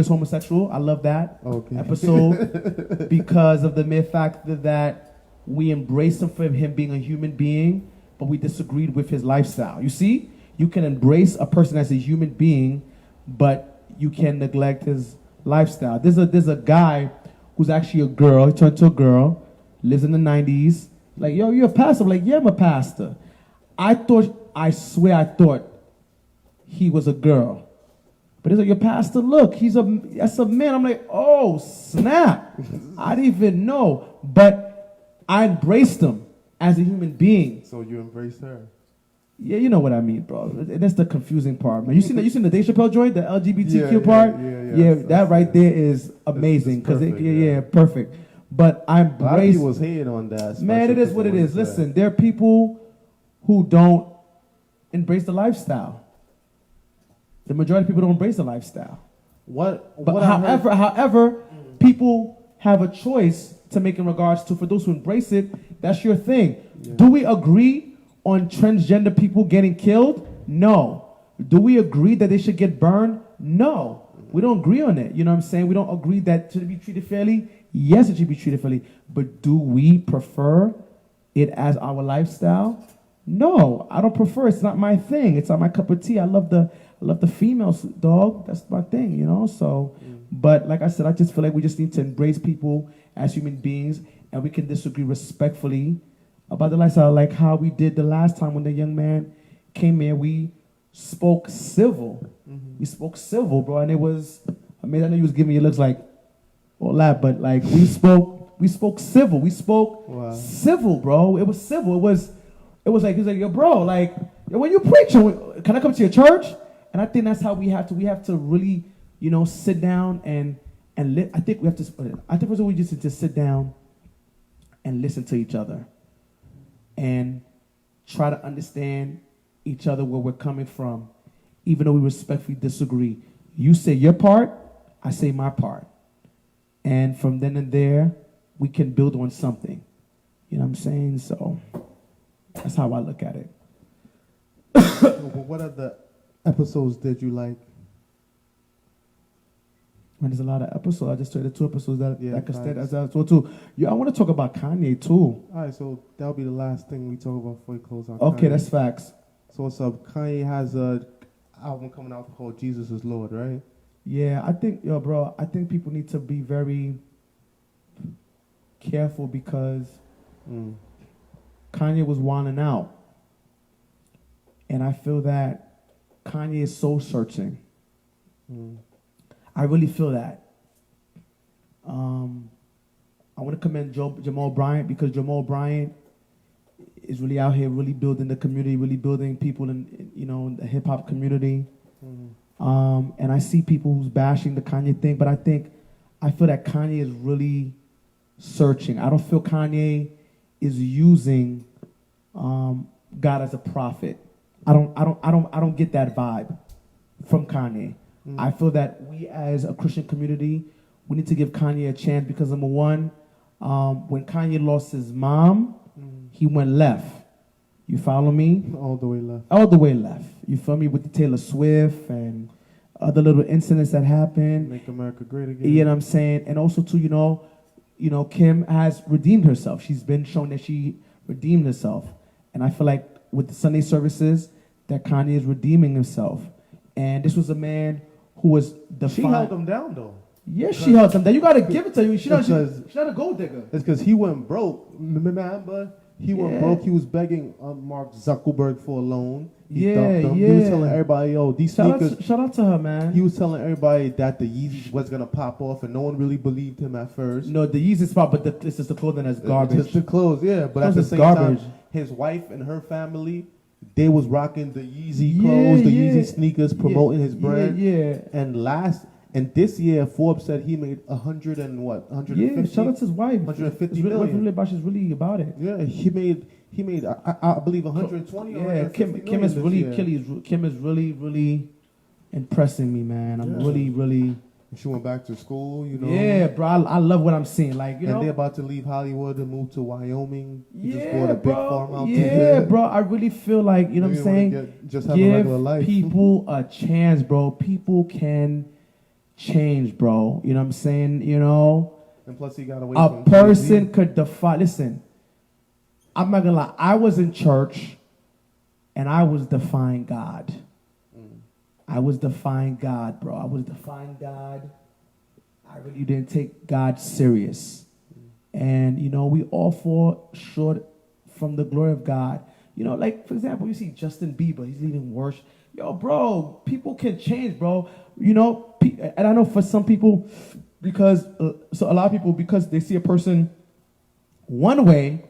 A: homosexual. I love that episode because of the mere fact that we embraced him for him being a human being, but we disagreed with his lifestyle. You see, you can embrace a person as a human being, but you can neglect his lifestyle. There's a guy who's actually a girl. He turned to a girl, lives in the 90s. Like, yo, you're a pastor? I'm like, yeah, I'm a pastor. I swear I thought he was a girl. But he's like, your pastor, look, that's a man. I'm like, oh, snap. I didn't even know. But I embraced him as a human being.
B: So you embraced her?
A: Yeah, you know what I mean, bro. That's the confusing part, man. You seen the Dave Chappelle joint, the LGBTQ part? Yeah, that right there is amazing. Perfect. But I embraced. A lot of people
B: was hating on that.
A: Man, it is what it is. Listen, there are people who don't embrace the lifestyle. The majority of people don't embrace the lifestyle. However, people have a choice to make in regards to, for those who embrace it, that's your thing. Yeah. Do we agree on transgender people getting killed? No. Do we agree that they should get burned? No. We don't agree on it. You know what I'm saying? We don't agree that it should be treated fairly. Yes, it should be treated fairly. But do we prefer it as our lifestyle? No, I don't prefer. It's not my thing. It's not my cup of tea. I love the females, dog. That's my thing, you know? So, but like I said, I just feel like we just need to embrace people as human beings, and we can disagree respectfully about the lifestyle, like how we did the last time when the young man came here. We spoke civil. We spoke civil, bro, and it was, I mean, I know you was giving me looks like all that, but like we spoke civil. We spoke civil, bro. It was civil. It was like, he was like, yo, bro, like, yo, when you preach, can I come to your church? And I think that's how we have to really, you know, sit down and I think first of all, we just need to sit down and listen to each other and try to understand each other, where we're coming from, even though we respectfully disagree. You say your part, I say my part. And from then and there, we can build on something. You know what I'm saying? So that's how I look at it.
B: What other episodes did you like?
A: Man, there's a lot of episodes. I just told the 2 episodes that I could stand as I told too. Yeah, I want to talk about Kanye too.
B: All right, so that'll be the last thing we talk about before we close out.
A: Okay,
B: Kanye.
A: That's facts.
B: So what's up? Kanye has a album coming out called Jesus is Lord, right?
A: Yeah, I think, bro, I think people need to be very careful because Kanye was wilding out. And I feel that Kanye is soul searching. I really feel that. I want to commend Jamal Bryant, because Jamal Bryant is really out here, really building the community, really building people in the hip hop community. And I see people who's bashing the Kanye thing, but I feel that Kanye is really searching. I don't feel Kanye is using God as a prophet. I don't get that vibe from Kanye. I feel that we as a Christian community, we need to give Kanye a chance because, number one, when Kanye lost his mom, he went left. You follow me?
B: All the way left.
A: All the way left. You feel me? With the Taylor Swift and other little incidents that happened.
B: Make America great again.
A: You know what I'm saying? And also, too, Kim has redeemed herself. She's been shown that she redeemed herself. And I feel like with the Sunday services, that Kanye is redeeming himself. And this was a man who was defined.
B: She held him down, though.
A: Yes, she held him down. You got to give it to you. She's not a gold digger.
B: It's because he went broke. Remember? He went broke. He was begging Mark Zuckerberg for a loan. He dumped them. He was telling everybody, yo, these sneakers.
A: Shout out to her, man.
B: He was telling everybody that the Yeezys was gonna pop off, and no one really believed him at first.
A: No, the Yeezys pop, but it's just the clothing that's garbage.
B: Just the clothes, yeah. But at the same time, his wife and her family, they was rocking the Yeezy clothes, the Yeezy sneakers, promoting his brand. And this year, Forbes said he made 150.
A: Yeah, shout out to his wife.
B: 150 million.
A: She's really about it.
B: Yeah, he made I believe 120.
A: Yeah, Kim is really impressing me, man. I'm really.
B: She went back to school, you know.
A: Yeah, bro, I love what I'm seeing. Like, you know,
B: they're about to leave Hollywood and move to Wyoming. He just bought a big
A: bro.
B: farm out there.
A: Yeah, bro, I really feel like, you know what I'm saying?
B: Just have a regular life.
A: People a chance, bro. People can change, bro. You know what I'm saying? You know,
B: and plus he got away
A: from person could defy. Listen, I'm not gonna lie. I was in church, and I was defying God. I was defying God, bro. I was defying God. I really didn't take God serious, and you know, we all fall short from the glory of God. You know, like for example, you see Justin Bieber. He's leading worship. Yo, bro, people can change, bro. You know, and I know for some people, because a lot of people, because they see a person one way,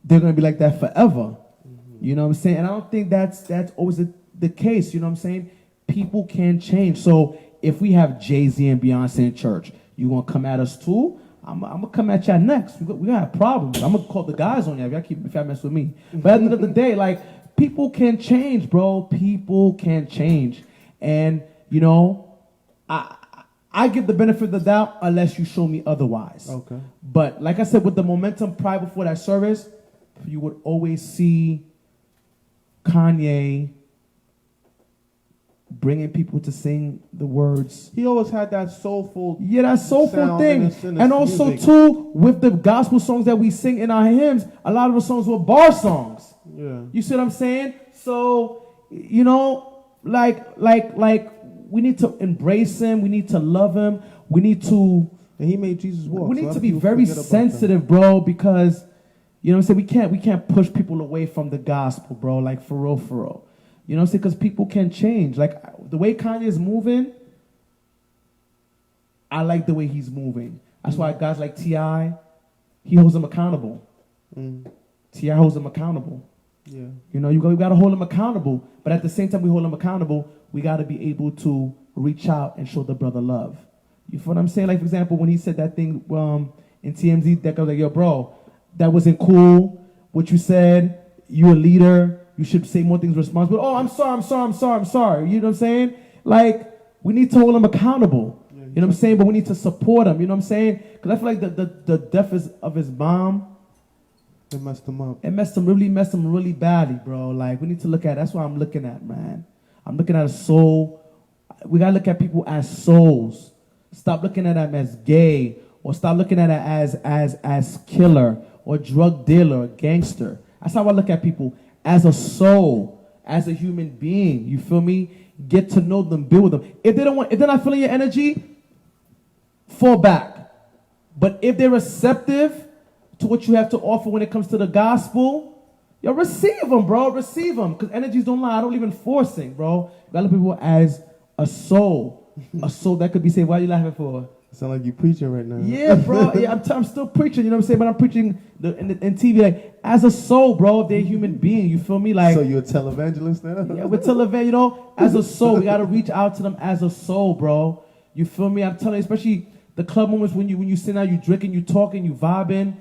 A: they're gonna be like that forever. You know what I'm saying? And I don't think that's always the case. You know what I'm saying? People can change. So if we have Jay-Z and Beyonce in church, you gonna come at us too? I'm gonna come at y'all next. We gonna have problems. I'm gonna call the guys on you if y'all mess with me. But at the end of the day, like, people can change, bro. People can change. And, you know, I give the benefit of the doubt unless you show me otherwise.
B: Okay.
A: But like I said, with the momentum prior before that service, you would always see Kanye bringing people to sing the words.
B: He always had that soulful
A: that soulful thing. And also, too, with the gospel songs that we sing in our hymns, a lot of the songs were bar songs.
B: Yeah.
A: You see what I'm saying? So, you know, like we need to embrace him. We need to love him. We need to...
B: And he made Jesus walk.
A: We need to be very sensitive, bro, because, you know what I'm saying, we can't push people away from the gospel, bro, like for real. You know what I'm saying? Because people can change. Like, the way Kanye is moving, I like the way he's moving. That's why guys like T.I., he holds them accountable. T.I. holds them accountable.
B: Yeah.
A: You know, you got to hold them accountable. But at the same time we hold them accountable, we got to be able to reach out and show the brother love. You feel what I'm saying? Like, for example, when he said that thing in TMZ, that guy was like, yo, bro, that wasn't cool. What you said, you're a leader. You should say more things responsible. Oh, I'm sorry. You know what I'm saying? Like, we need to hold him accountable. You know what I'm saying? But we need to support him. You know what I'm saying? Because I feel like the death of his mom,
B: it messed him up.
A: It messed him really badly, bro. Like, we need to look at, that's what I'm looking at, man. I'm looking at a soul. We got to look at people as souls. Stop looking at them as gay, or stop looking at it as killer or drug dealer or gangster. That's how I look at people, as a soul, as a human being. You feel me? Get to know them, build with them. If they're not feeling your energy, fall back. But if they're receptive to what you have to offer when it comes to the gospel, yo, receive them, bro. Receive them. Because energies don't lie. I don't even forcing, bro. You gotta look at people as a soul. A soul that could be saved. Why are you laughing for?
B: Sound like you preaching right now.
A: Yeah, bro. Yeah, I'm still preaching. You know what I'm saying? But I'm preaching in TV, like, as a soul, bro. They're a human being. You feel me? Like,
B: so you're a televangelist now?
A: Yeah, we're televangelist. You know, as a soul, we gotta reach out to them as a soul, bro. You feel me? I'm telling you, especially the club moments when you sit down, you drinking, you talking, you vibing.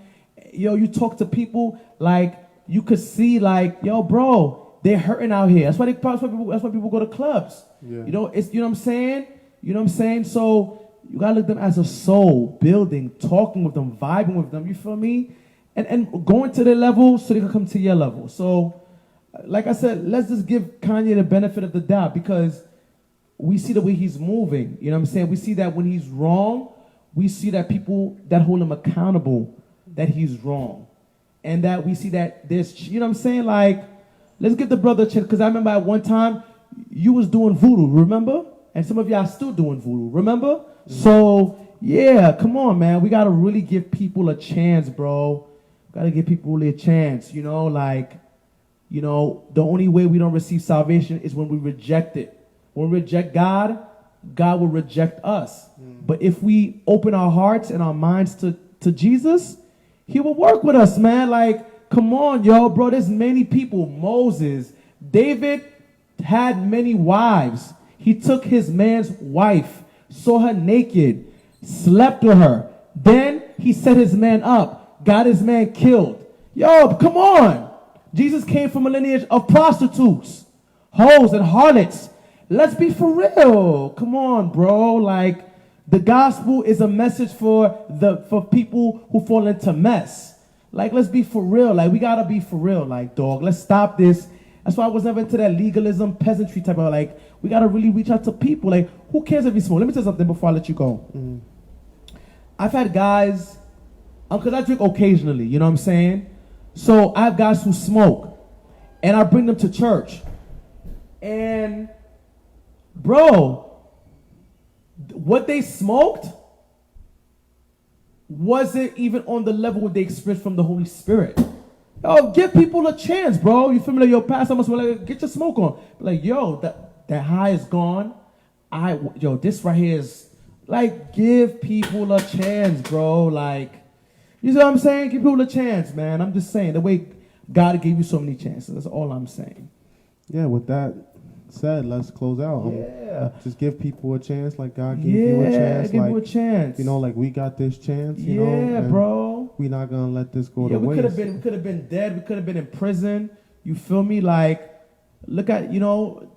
A: Yo, you talk to people like you could see, like, yo, bro, they're hurting out here. That's why people go to clubs.
B: Yeah.
A: You know, you know what I'm saying? You know what I'm saying? So you gotta look at them as a soul, building, talking with them, vibing with them. You feel me? And going to their level so they can come to your level. So, like I said, let's just give Kanye the benefit of the doubt, because we see the way he's moving. You know what I'm saying? We see that when he's wrong, we see that people that hold him accountable, that he's wrong. And that we see that there's, you know what I'm saying? Like, let's give the brother a chance. Because I remember at one time, you was doing voodoo, remember? And some of y'all still doing voodoo, remember? Mm-hmm. So, yeah, come on, man. We got to really give people a chance, bro. Got to give people really a chance, you know? Like, You know, the only way we don't receive salvation is when we reject it. When we reject God, God will reject us. But if we open our hearts and our minds to Jesus, he will work with us, man. Like, come on, yo, bro. There's many people. Moses, David had many wives. He took his man's wife, saw her naked, slept with her. Then he set his man up, got his man killed. Yo, come on. Jesus came from a lineage of prostitutes, hoes, and harlots. Let's be for real. Come on, bro. Like, the gospel is a message for people who fall into mess. Like, let's be for real. Like, we gotta be for real. Like, dog, let's stop this. That's why I was never into that legalism, peasantry type of, like, we gotta really reach out to people. Like, who cares if you smoke? Let me tell you something before I let you go. I've had guys, because I drink occasionally, you know what I'm saying? So I have guys who smoke, and I bring them to church. And, bro, what they smoked wasn't even on the level what they experienced from the Holy Spirit. Yo, give people a chance, bro. You feel me? Like, yo, pastor must like, get your smoke on. Like, yo, that high is gone. Yo, this right here is, like, give people a chance, bro. Like, you know what I'm saying? Give people a chance, man. I'm just saying, the way God gave you so many chances. That's all I'm saying.
B: Yeah, with that said, let's close out.
A: Yeah.
B: Just give people a chance, like God gave you a chance.
A: Give
B: like,
A: you a chance.
B: You know, like we got this chance. You know,
A: yeah, bro.
B: We're not gonna let this go to
A: we
B: waste.
A: We could have been dead. We could have been in prison. You feel me? Like, look at, you know,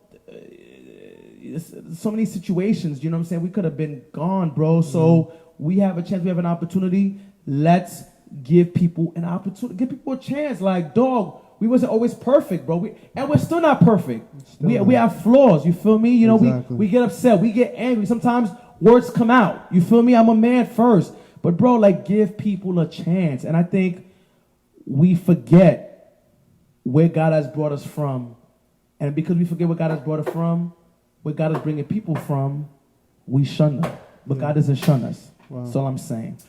A: so many situations. You know what I'm saying? We could have been gone, bro. So we have a chance. We have an opportunity. Let's give people an opportunity. Give people a chance. Like, dog, we wasn't always perfect, bro. And we're still not perfect. We have flaws. You feel me? You know, exactly. we get upset. We get angry. Sometimes words come out. You feel me? I'm a man first. But, bro, like, give people a chance. And I think we forget where God has brought us from. And because we forget where God has brought us from, where God is bringing people from, we shun them. But God doesn't shun us. Wow. That's all I'm saying.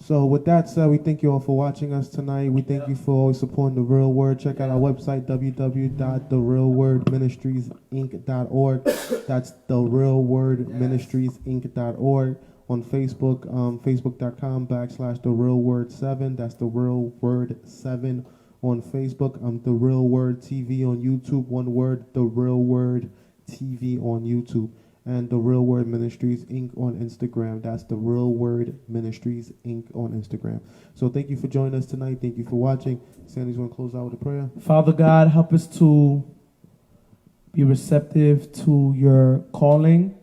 B: So with that said, we thank you all for watching us tonight. We thank you for always supporting The Real Word. Check out our website, www.therealwordministriesinc.org. That's therealwordministriesinc.org. On Facebook, facebook.com/therealword7. That's The Real Word 7 on Facebook. The Real Word TV on YouTube. One word, The Real Word TV on YouTube. And The Real Word Ministries Inc. on Instagram. That's The Real Word Ministries Inc. on Instagram. So thank you for joining us tonight. Thank you for watching. Sandy's going to close out with a prayer.
A: Father God, help us to be receptive to your calling.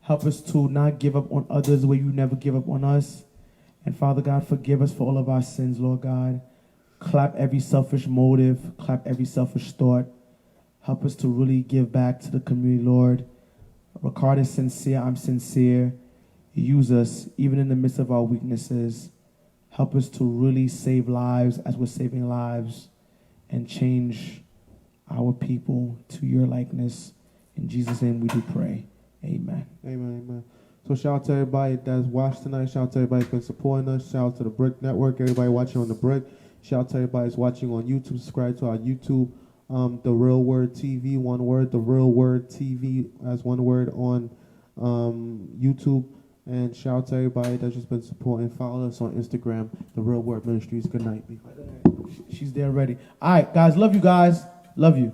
A: Help us to not give up on others the way you never give up on us. And Father God, forgive us for all of our sins, Lord God. Clap every selfish motive. Clap every selfish thought. Help us to really give back to the community, Lord. Rickard is sincere. I'm sincere. Use us even in the midst of our weaknesses. Help us to really save lives as we're saving lives and change our people to your likeness. In Jesus' name we do pray. Amen.
B: Amen. Amen. So shout out to everybody that's watched tonight. Shout out to everybody that's been supporting us. Shout out to the Brick Network. Everybody watching on the Brick. Shout out to everybody that's watching on YouTube. Subscribe to our YouTube. The Real Word TV, one word. The Real Word TV as one word on YouTube. And shout out to everybody that's just been supporting. Follow us on Instagram, The Real Word Ministries. Good night.
A: She's there already. All right, guys. Love you guys. Love you.